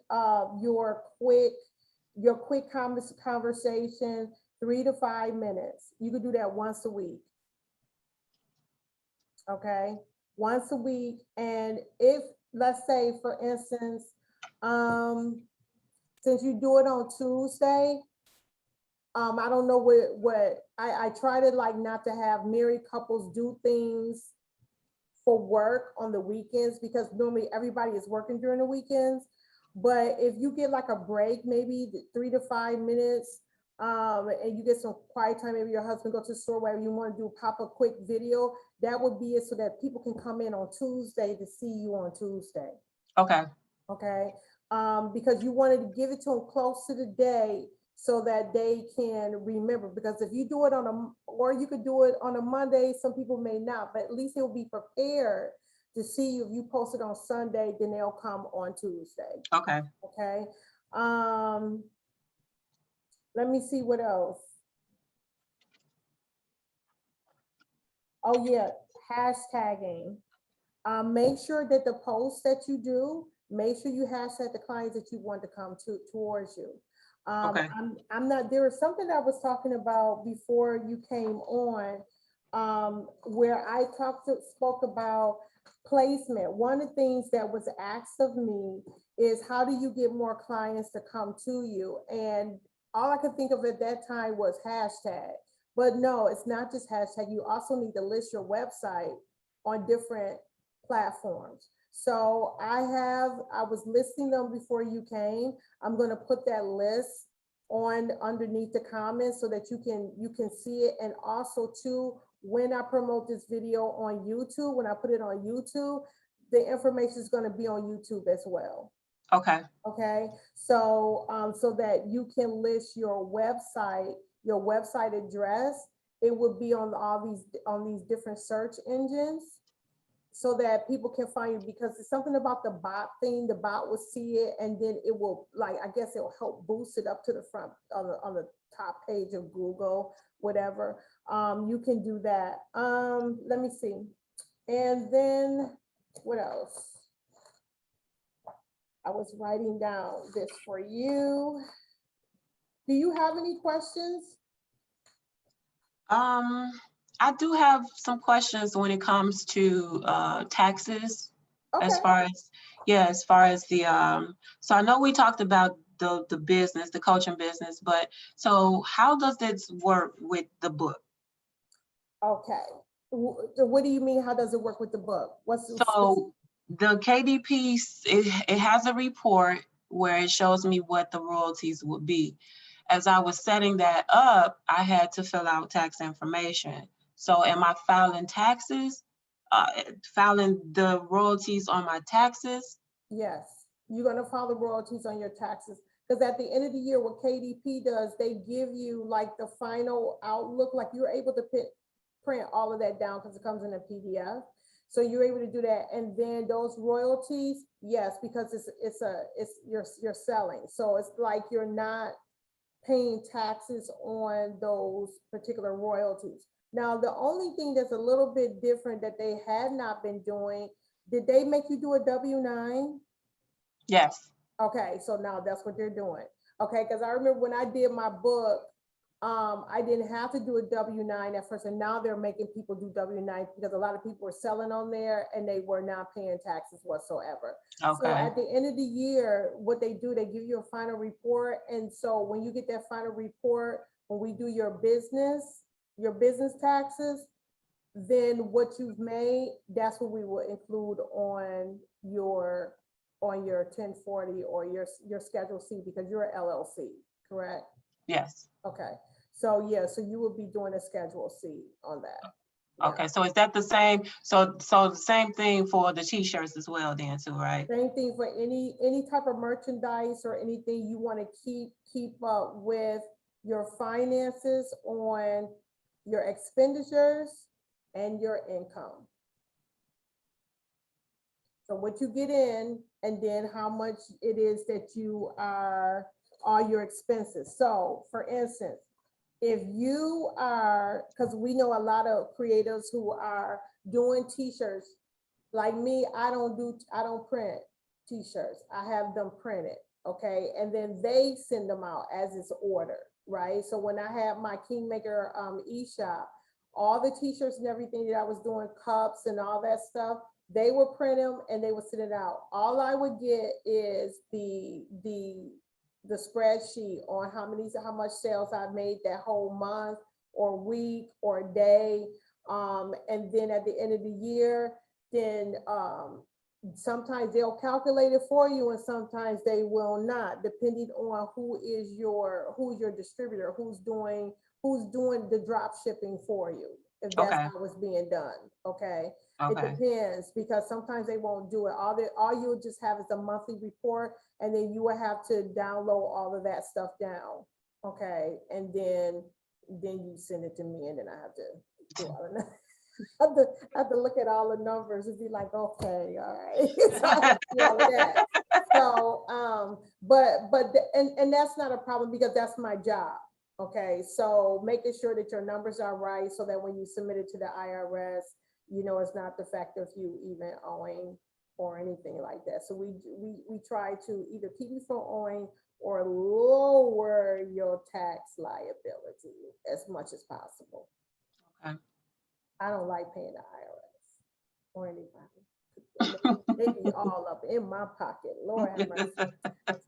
your quick conversation, 3 to 5 minutes. You could do that once a week. Okay. Once a week. And if, let's say, for instance, since you do it on Tuesday, I don't know what I try to like not to have married couples do things for work on the weekends because normally everybody is working during the weekends. But if you get like a break, maybe 3 to 5 minutes, and you get some quiet time, maybe your husband go to the store, wherever you want to do, pop a quick video, that would be it so that people can come in on Tuesday to see you on Tuesday. Okay. Okay. Because you wanted to give it to them close to the day so that they can remember. Because if you do it or you could do it on a Monday, some people may not, but at least they'll be prepared to see you. If you post it on Sunday, then they'll come on Tuesday. Okay. Okay. Let me see what else. Oh yeah, hashtagging. Make sure that the posts that you do, make sure you hashtag the clients that you want to come towards you. Okay. I'm not, there was something I was talking about before you came on, where I spoke about placement. One of the things that was asked of me is how do you get more clients to come to you? And all I could think of at that time was hashtag. But no, it's not just hashtag. You also need to list your website on different platforms. So I was listing them before you came. I'm going to put that list on underneath the comments so that you can see it. And also too, when I promote this video on YouTube, when I put it on YouTube, the information is going to be on YouTube as well. Okay. Okay. So so that you can list your website address. It would be on these different search engines, so that people can find you, because it's something about the bot thing. The bot will see it and then it will, like, I guess it'll help boost it up to the front on the top page of Google, whatever. You can do that. Let me see. And then what else? I was writing down this for you. Do you have any questions? I do have some questions when it comes to taxes. Okay. As far as the so I know we talked about the business, the coaching business, but so how does this work with the book? Okay. What do you mean? How does it work with the book? So the KDP, it has a report where it shows me what the royalties would be. As I was setting that up, I had to fill out tax information. So am I filing taxes, filing the royalties on my taxes? Yes, you're going to file the royalties on your taxes. Because at the end of the year, what KDP does, they give you like the final outlook, like you're able to print all of that down because it comes in a PDF. So you're able to do that. And then those royalties, yes, because you're selling. So it's like you're not paying taxes on those particular royalties. Now, the only thing that's a little bit different that they had not been doing, did they make you do a W-9? Yes. Okay, so now that's what they're doing. Okay, because I remember when I did my book, I didn't have to do a W-9 at first, and now they're making people do W-9 because a lot of people were selling on there and they were not paying taxes whatsoever. Okay. So at the end of the year, what they do, they give you a final report. And so when you get that final report, when we do your business taxes, then what you've made, that's what we will include on your 1040 or your Schedule C, because you're an LLC, correct? Yes. Okay. So yeah, so you will be doing a Schedule C on that. Yeah. Okay, so is that the same? So the same thing for the t-shirts as well then too, right? Same thing for any type of merchandise or anything you want to keep up with your finances on your expenditures and your income. So what you get in, and then how much it is that you are, all your expenses. So for instance, if you are, because we know a lot of creators who are doing t-shirts, like me, I don't print t-shirts. I have them printed, okay? And then they send them out as it's ordered, right? So when I had my Kingmaker e-shop, all the t-shirts and everything that I was doing, cups and all that stuff, they would print them and they would send it out. All I would get is the spreadsheet on how much sales I made that whole month or week or day. And then at the end of the year, then sometimes they'll calculate it for you and sometimes they will not, depending on who's your distributor, who's doing the drop shipping for you, if that's Okay. how it's being done. Okay. It Okay. depends, because sometimes they won't do it. All you'll just have is a monthly report, and then you will have to download all of that stuff down. Okay. And then you send it to me, and then I have to do all of that. I have to look at all the numbers and be like, okay, all right. So I have to do all of that. So, and that's not a problem because that's my job. Okay. So making sure that your numbers are right so that when you submit it to the IRS, you know, it's not the fact of you even owing or anything like that. So we try to either keep you from owing or lower your tax liability as much as possible. Okay. I don't like paying the IRS or anybody. They be all up in my pocket. Lord have mercy.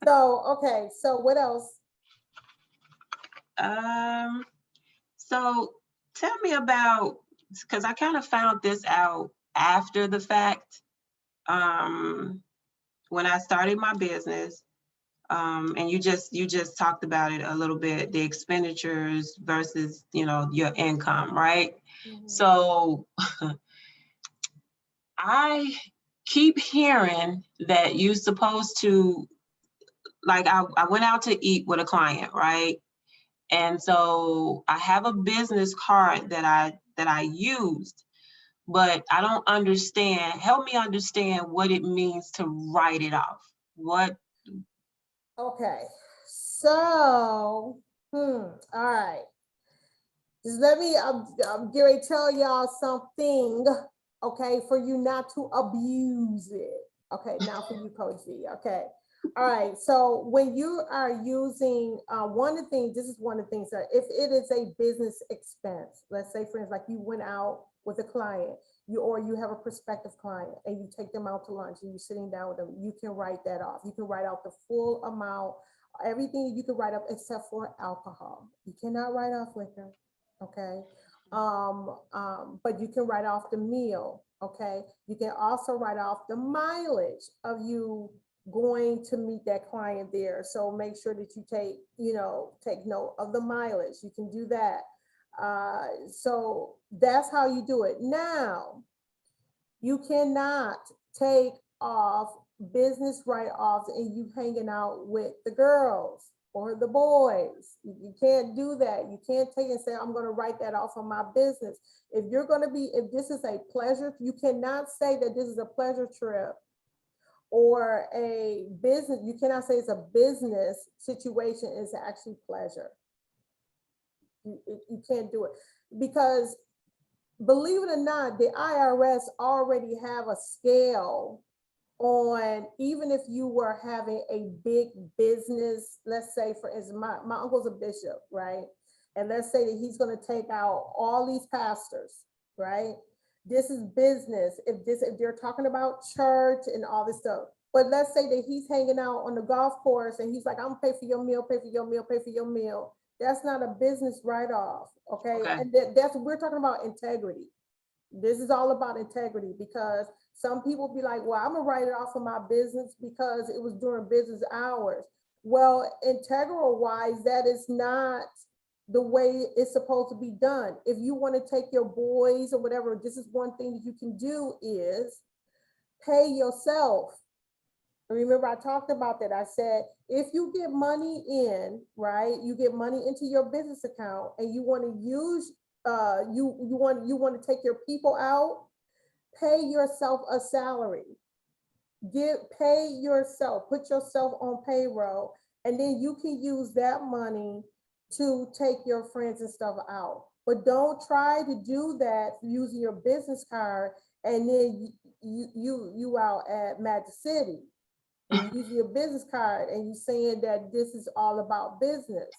So, okay. So what else? So tell me about, because I kind of found this out after the fact, when I started my business, and you just talked about it a little bit, the expenditures versus, you know, your income, right? Mm-hmm. So I keep hearing that you're supposed to, like, I went out to eat with a client, right? And so I have a business card that I used, but I don't understand. Help me understand what it means to write it off. What? Okay. So, all right. Just let me, I'm going to tell y'all something, okay, for you not to abuse it. Okay, now for you, Coach V, okay. All right, so when you are using, one of the things, this is one of the things that if it is a business expense, let's say for instance, like you went out with a client, or you have a prospective client and you take them out to lunch and you're sitting down with them, you can write that off. You can write out the full amount, everything you can write up except for alcohol. You cannot write off liquor. Okay. But you can write off the meal. Okay. You can also write off the mileage of you going to meet that client there. So make sure that you take note of the mileage. You can do that. So that's how you do it. Now, you cannot take off business write-offs and you hanging out with the girls or the boys. You can't do that. You can't take and say, I'm going to write that off on my business. If you're going to be, if this is a pleasure, you cannot say that this is a pleasure trip or a business. You cannot say it's a business situation. It's actually pleasure. You can't do it because, believe it or not, the IRS already have a scale on, even if you were having a big business, let's say for instance, my uncle's a bishop, right? And let's say that he's going to take out all these pastors, right? This is business. If they're talking about church and all this stuff, but let's say that he's hanging out on the golf course and he's like, I'm gonna pay for your meal, pay for your meal, pay for your meal. That's not a business write-off, okay? And that's, we're talking about integrity. This is all about integrity, because some people be like, well, I'm gonna write it off of my business because it was during business hours. Well, integral wise, that is not the way it's supposed to be done. If you want to take your boys or whatever, this is one thing that you can do is pay yourself. Remember, I talked about that. I said, if you get money in, right, you get money into your business account and you want to use, you want to take your people out, pay yourself a salary. Pay yourself, put yourself on payroll, and then you can use that money to take your friends and stuff out. But don't try to do that using your business card and then you out at Magic City and you use your business card and you saying that this is all about business.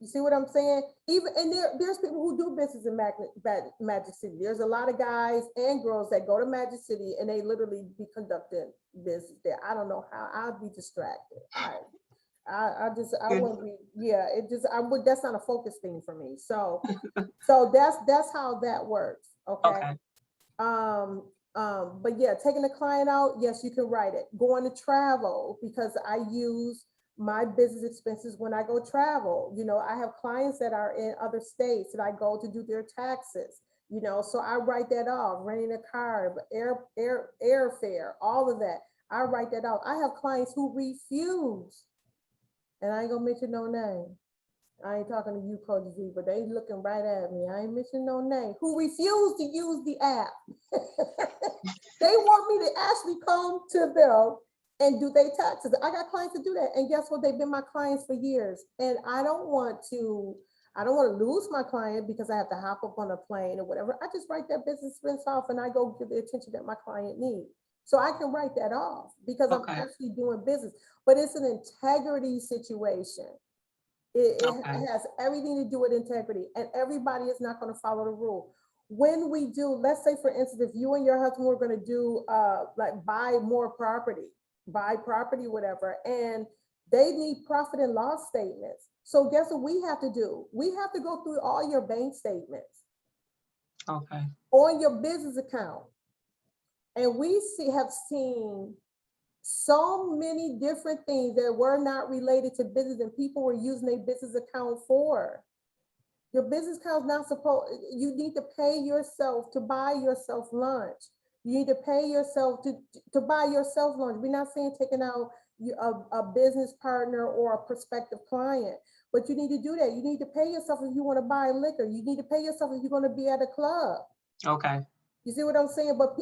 You see what I'm saying? Even, and there's people who do business in Magic City. There's a lot of guys and girls that go to Magic City and they literally be conducting business there. I don't know how. I'd be distracted. I wouldn't be. Yeah, that's not a focus thing for me. So that's how that works. Okay. But yeah, taking the client out, yes, you can write it. Going to travel, because I use my business expenses when I go travel. You know, I have clients that are in other states that I go to do their taxes, you know, so I write that off. Renting a car, airfare, all of that, I write that off. I have clients who refuse, and I ain't gonna mention no name. I ain't talking to you, Coach Z, but they looking right at me. I ain't mentioning no name. Who refuse to use the app. They want me to actually come to them and do their taxes. I got clients to do that. And guess what? They've been my clients for years. And I don't want to lose my client because I have to hop up on a plane or whatever. I just write that business expense off and I go give the attention that my client needs. So I can write that off because I'm actually doing business. But it's an integrity situation. It has everything to do with integrity, and everybody is not going to follow the rule. When we do, let's say for instance, if you and your husband were going to do like buy property, whatever, and they need profit and loss statements. So guess what we have to do? We have to go through all your bank statements on your business account. And we have seen so many different things that were not related to business and people were using a business account for. Your business account is not supposed, you need to pay yourself to buy yourself lunch. You need to pay yourself to buy yourself lunch. We're not saying taking out a business partner or a prospective client, but you need to do that. You need to pay yourself if you want to buy liquor. You need to pay yourself if you're going to be at a club. You see what I'm saying? But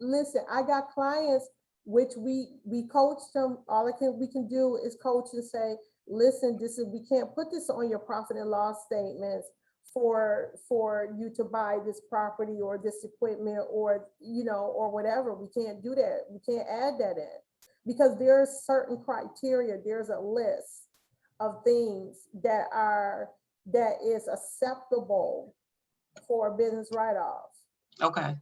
listen, I got clients which we coach them. All we can do is coach and say, listen, we can't put this on your profit and loss statements for you to buy this property or this equipment or, you know, or whatever. We can't do that. We can't add that in because there's certain criteria. There's a list of things that is acceptable for business write-offs. Okay.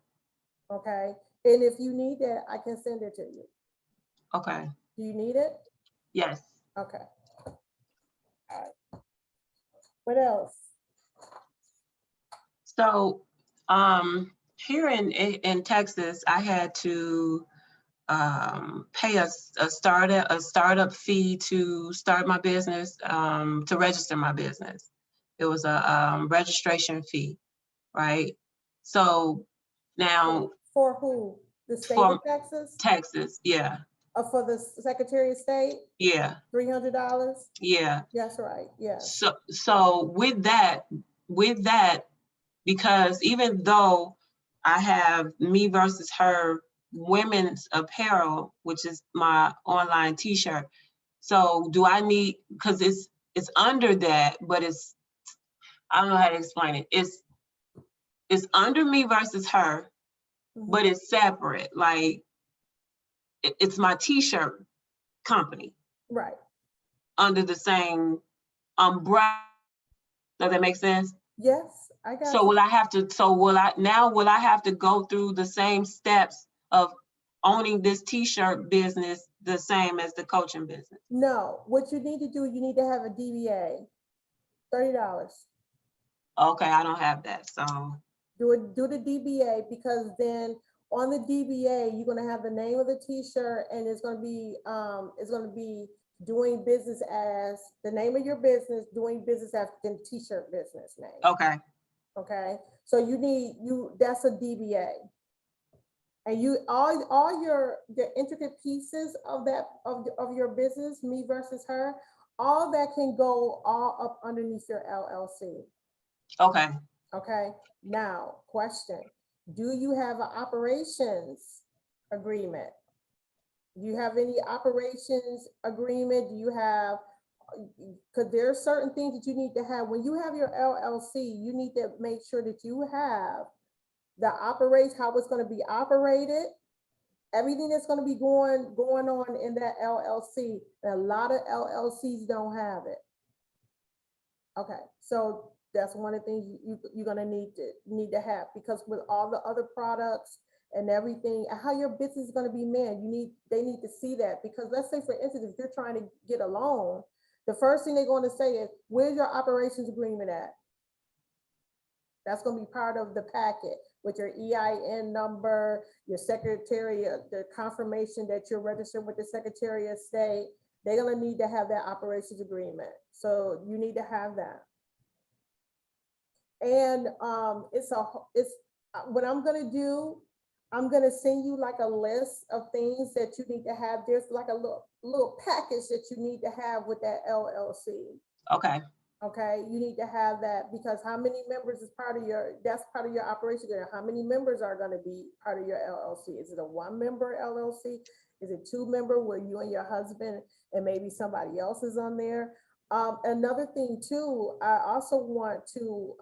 And if you need that, I can send it to you. Do you need it? Yes. Okay. All right. What else? So here in Texas, I had to pay a startup fee to start my business, to register my business. It was a registration fee, right? So now for who? The state of Texas? Texas, yeah. For the Secretary of State, Yeah, $300. yeah. That's right. Yes. So with that, because even though I have Me versus Her women's apparel, which is my online t-shirt, so do I need, because it's under that, but it's, I don't know how to explain it. It's under Me versus Her, but it's separate. Like it's my t-shirt company. Right. Under the same umbrella. Does that make sense? Yes, I got So you. will I have to, will I have to go through the same steps of owning this t-shirt business the same as the coaching business? No, what you need to do, you need to have a DBA, $30. Okay, I don't have that, so. Do the DBA, because then on the DBA, you're gonna have the name of the t-shirt, and it's gonna be doing business as the name of your business, doing business as the t-shirt business name. Okay. Okay, so that's a DBA. And you all your the intricate pieces of that of your business, Me versus Her, all that can go all up underneath your LLC. Okay. Okay. Now, question: do you have an operations agreement? Do you have any operations agreement? Do you have? Because there are certain things that you need to have when you have your LLC. You need to make sure that you have the how it's going to be operated, everything that's going to be going on in that LLC. A lot of LLCs don't have it. Okay, so that's one of the things you're going to need to have, because with all the other products and everything, and how your business is going to be manned, they need to see that. Because let's say, for instance, if you're trying to get a loan, the first thing they're going to say is, where's your operations agreement at? That's going to be part of the packet, with your EIN number, your secretary, the confirmation that you're registered with the Secretary of State. They're going to need to have that operations agreement. So you need to have that. And what I'm going to do, I'm going to send you like a list of things that you need to have. There's like a little package that you need to have with that LLC. Okay. Okay, you need to have that, because how many members is that's part of your operation. How many members are going to be part of your LLC? Is it a 1-member LLC? Is it 2-member where you and your husband and maybe somebody else is on there? Another thing too, I also want to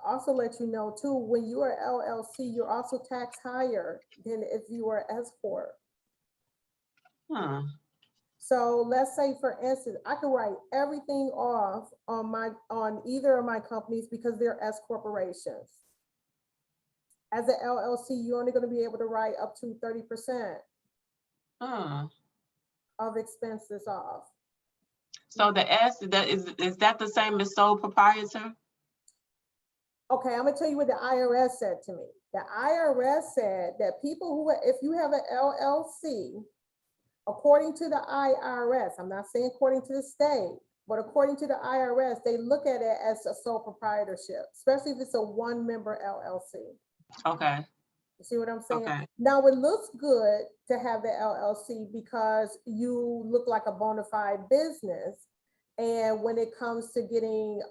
also let you know too, when you are LLC, you're also taxed higher than if you were S-corp. So let's say, for instance, I can write everything off on either of my companies because they're S corporations. As an LLC, you're only going to be able to write up to 30% of expenses off. So the S, is that the same as sole proprietor? Okay, I'm gonna tell you what the IRS said to me. The IRS said that if you have an LLC, according to the IRS, I'm not saying according to the state, but according to the IRS, they look at it as a sole proprietorship, especially if it's a 1-member LLC. Okay. You see what I'm saying? Okay. Now, it looks good to have the LLC because you look like a bona fide business. And when it comes to getting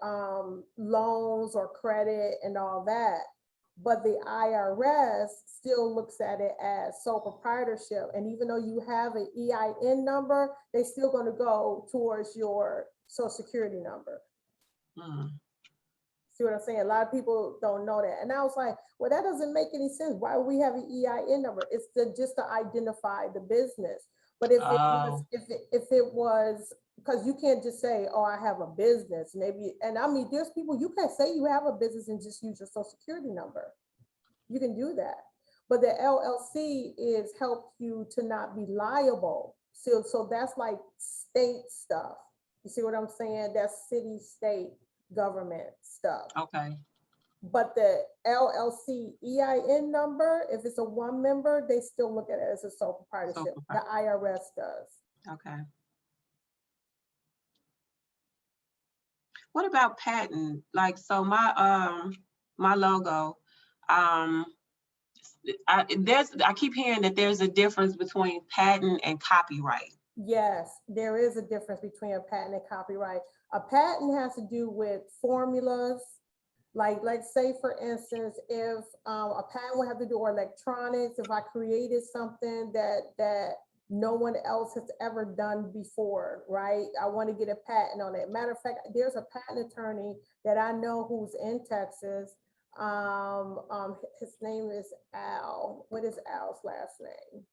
loans or credit and all that, but the IRS still looks at it as sole proprietorship. And even though you have an EIN number, they're still going to go towards your Social Security number. See what I'm saying? A lot of people don't know that. And I was like, well, that doesn't make any sense. Why would we have an EIN number? It's just to identify the business. But if it was, because you can't just say, oh, I have a business, maybe. And I mean, there's people, you can't say you have a business and just use your Social Security number. You can do that. But the LLC help you to not be liable. So that's like state stuff. You see what I'm saying? That's city, state, government stuff. Okay. But the LLC EIN number, if it's a 1-member, they still look at it as a sole proprietorship. The IRS does. Okay. What about patent? Like, so my logo, I keep hearing that there's a difference between patent and copyright. Yes, there is a difference between a patent and copyright. A patent has to do with formulas. Like, let's say, for instance, if a patent would have to do with electronics, if I created something that no one else has ever done before, right? I want to get a patent on it. Matter of fact, there's a patent attorney that I know who's in Texas. His name is Al. What is Al's last name?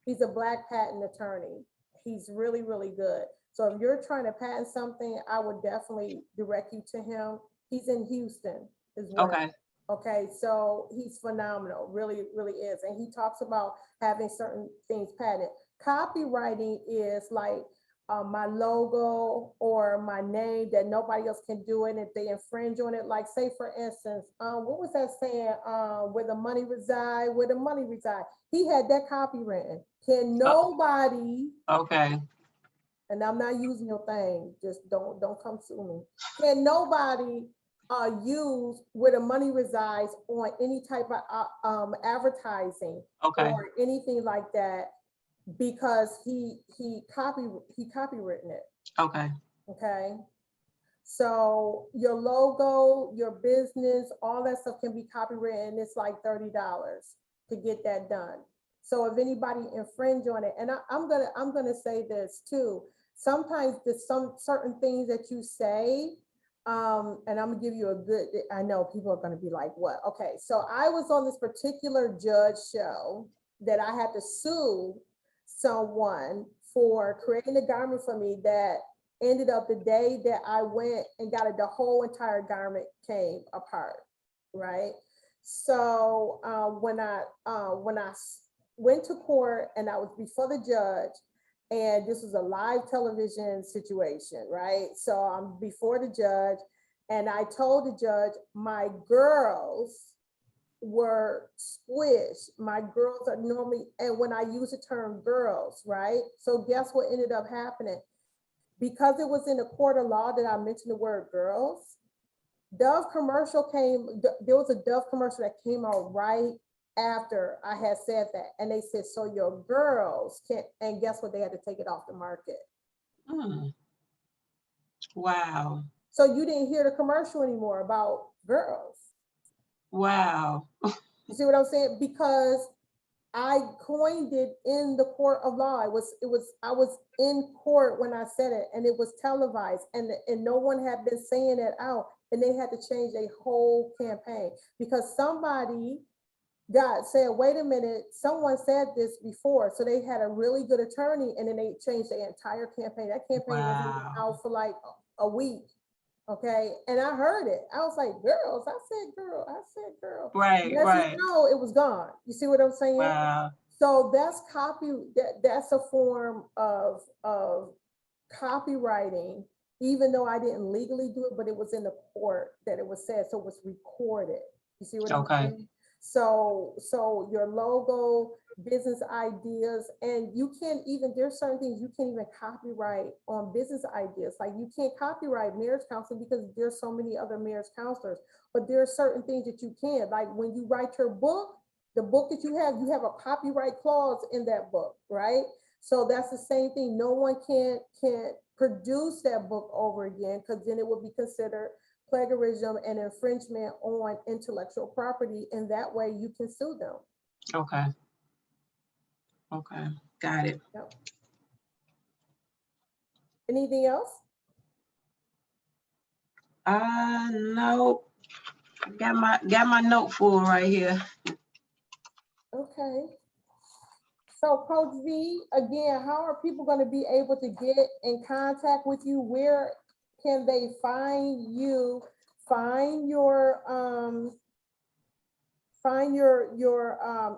He's a Black patent attorney. He's really, really good. So if you're trying to patent something, I would definitely direct you to him. He's in Houston as well. Okay. Okay, so he's phenomenal, really, really is. And he talks about having certain things patented. Copywriting is like my logo or my name that nobody else can do it. And if they infringe on it, like say for instance, what was that saying? Where the money reside, where the money reside. He had that copywritten. Can nobody? Okay. And I'm not using your thing. Just don't come sue me. Can nobody use where the money resides on any type of advertising or anything like that, because he copywritten it. Okay. Okay. So your logo, your business, all that stuff can be copywritten. It's like $30 to get that done. So if anybody infringe on it, and I'm gonna say this too. Sometimes there's some certain things that you say, and I'm gonna give you a good. I know people are gonna be like, "What?" Okay, so I was on this particular judge show that I had to sue someone for creating a garment for me that ended up the day that I went and got it, the whole entire garment came apart, right? So when I went to court and I was before the judge, and this was a live television situation, right? So I'm before the judge, and I told the judge my girls were squished. My girls are normally, and when I use the term girls, right? So guess what ended up happening? Because it was in the court of law that I mentioned the word girls, Dove commercial came, there was a Dove commercial that came out right after I had said that. And they said, so your girls can't, and guess what? They had to take it off the market. Wow. So you didn't hear the commercial anymore about girls. Wow. You see what I'm saying? Because I coined it in the court of law. I was in court when I said it, and it was televised, and no one had been saying it out, and they had to change a whole campaign because somebody said, wait a minute, someone said this before. So they had a really good attorney, and then they changed the entire campaign. That campaign wasn't even out for like a week. Okay. And I heard it. I was like, girls, I said girl. Right, right. No, it was gone. You see what I'm saying? Wow. So that's that's a form of copywriting, even though I didn't legally do it, but it was in the court that it was said, so it was recorded. You see what I'm saying? So your logo, business ideas, and you can't even, there's certain things you can't even copyright on business ideas. Like you can't copyright marriage counseling because there's so many other marriage counselors, but there are certain things that you can. Like when you write your book, the book that you have a copyright clause in that book, right? So that's the same thing. No one can produce that book over again, because then it would be considered plagiarism and infringement on intellectual property, and that way you can sue them. Okay. Okay, got it. Yep. Anything else? No. Got my note full right here. Okay. So Coach V, again, how are people going to be able to get in contact with you? Where can they find you? Find your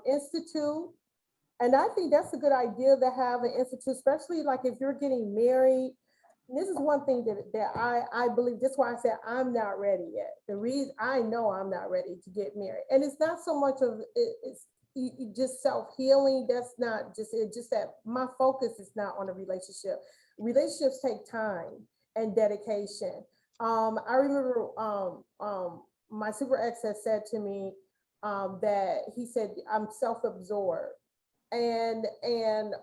institute. And I think that's a good idea to have an institute, especially like if you're getting married. This is one thing that I believe. That's why I said I'm not ready yet. The reason I know I'm not ready to get married, and it's not so much of it's just self-healing. That's not just it. Just that my focus is not on a relationship. Relationships take time and dedication. I remember my super ex had said to me, that he said, I'm self-absorbed. And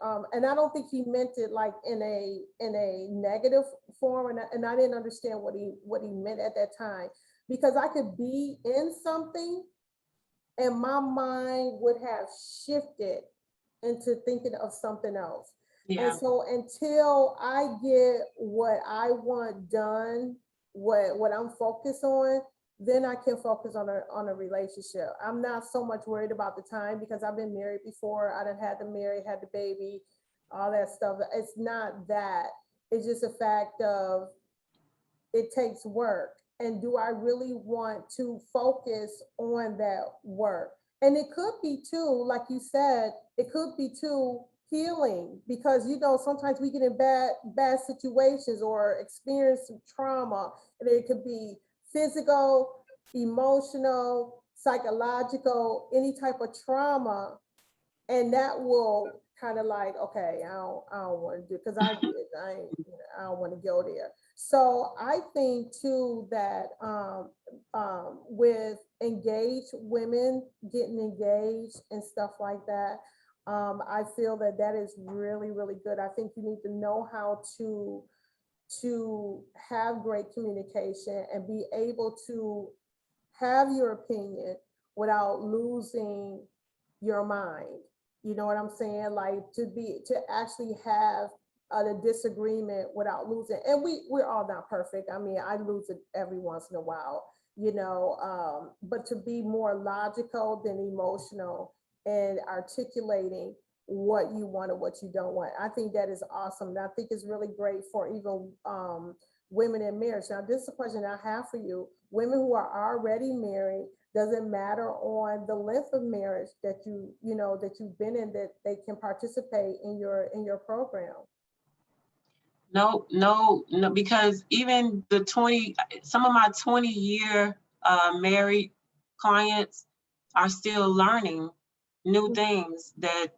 I don't think he meant it like in a negative form, and I didn't understand what he meant at that time, because I could be in something and my mind would have shifted into thinking of something else. And Yeah. so until I get what I want done, what I'm focused on, then I can focus on a relationship. I'm not so much worried about the time, because I've been married before. I done had the marry, had the baby, all that stuff. It's not that. It's just a fact of it takes work. And do I really want to focus on that work? And it could be too, like you said, it could be too healing, because sometimes we get in bad situations or experience some trauma, and it could be physical, emotional, psychological, any type of trauma, and that will kind of like, okay, I don't want to do, because I don't want to go there. So I think too that with engaged women getting engaged and stuff like that, I feel that is really, really good. I think you need to know how to have great communication and be able to have your opinion without losing your mind. You know what I'm saying? Like to actually have a disagreement without losing. And we're all not perfect. I mean, I lose it every once in a while, but to be more logical than emotional and articulating what you want and what you don't want. I think that is awesome. And I think it's really great for even women in marriage. Now, this is a question I have for you. Women who are already married, does it matter on the length of marriage that that you've been in, that they can participate in your program? No, no, no, because even some of my 20-year married clients are still learning new things that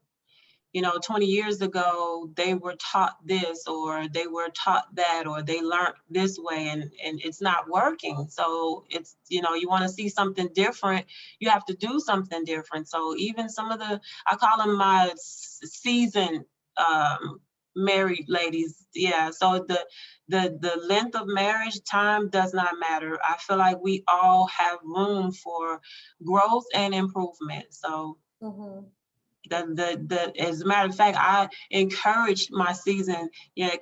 20 years ago, they were taught this, or they were taught that, or they learned this way, and it's not working. So it's, you want to see something different, you have to do something different. So even some of I call them my seasoned married ladies. Yeah. So the length of marriage, time does not matter. I feel like we all have room for growth and improvement. So as a matter of fact, I encourage my season,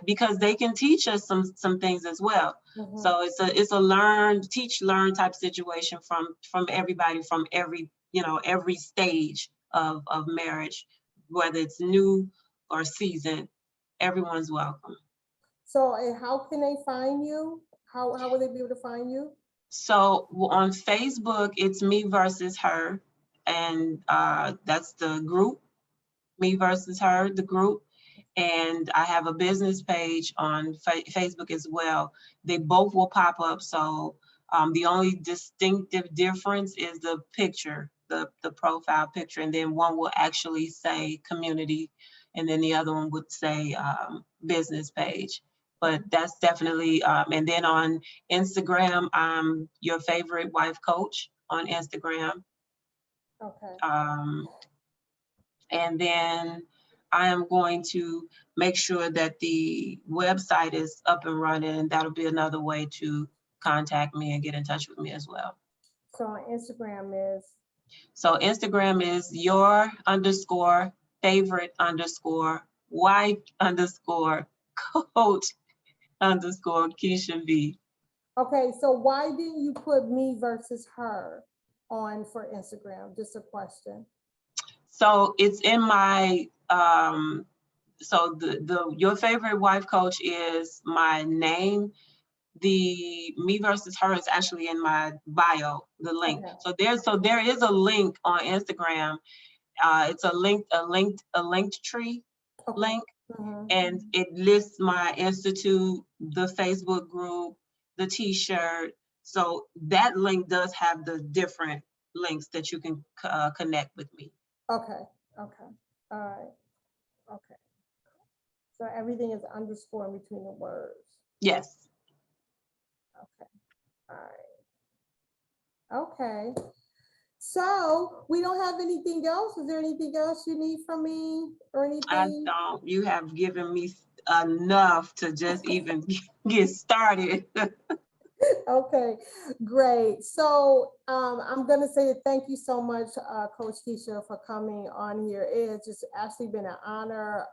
because they can teach us some things as well. So it's a teach learn type situation from everybody, from every stage of marriage, whether it's new or seasoned, everyone's welcome. So, and how can they find you? How will they be able to find you? So on Facebook, it's Me versus Her, and that's the group. Me versus Her, the group. And I have a business page on Facebook as well. They both will pop up. So the only distinctive difference is the picture, the profile picture, and then one will actually say community, and then the other one would say business page. But that's definitely, and then on Instagram, I'm Your Favorite Wife Coach on Instagram. Okay. And then I am going to make sure that the website is up and running, and that'll be another way to contact me and get in touch with me as well. So on Instagram is? So Instagram is Your _ favorite _ wife _ coach _ Kesha V. Okay, so why didn't you put Me versus Her on for Instagram? Just a question. So it's in my so the Your Favorite Wife Coach is my name. The Me versus Her is actually in my bio, the link. Okay. So there is a link on Instagram. It's a linked tree link, and it lists my institute, the Facebook group, the T-shirt. So that link does have the different links that you can connect with me. Okay. Okay. All right. Okay. So everything is underscore in between the words. Yes. Okay. All right. Okay. So we don't have anything else. Is there anything else you need from me or I anything? don't. You have given me enough to just even get started. Okay, great. So I'm going to say thank you so much, Coach Kesha, for coming on here. It has just actually been an honor.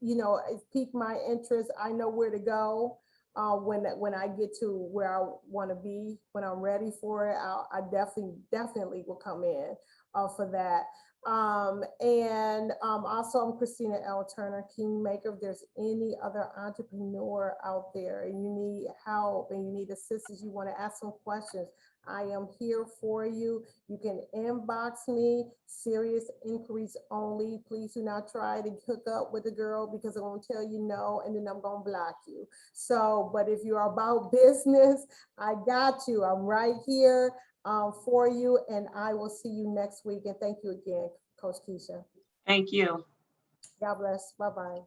It's piqued my interest. I know where to go when I get to where I want to be, when I'm ready for it. I definitely will come in for that. Also, I'm Christina L Turner, Kingmaker. If there's any other entrepreneur out there and you need help and you need assistance, you want to ask some questions, I am here for you. You can inbox me, serious inquiries only. Please do not try to hook up with a girl because I'm going to tell you no and then I'm going to block you. So, but if you're about business, I got you. I'm right here for you, and I will see you next week. And thank you again, Coach Kesha. Thank you. God bless. Bye-bye.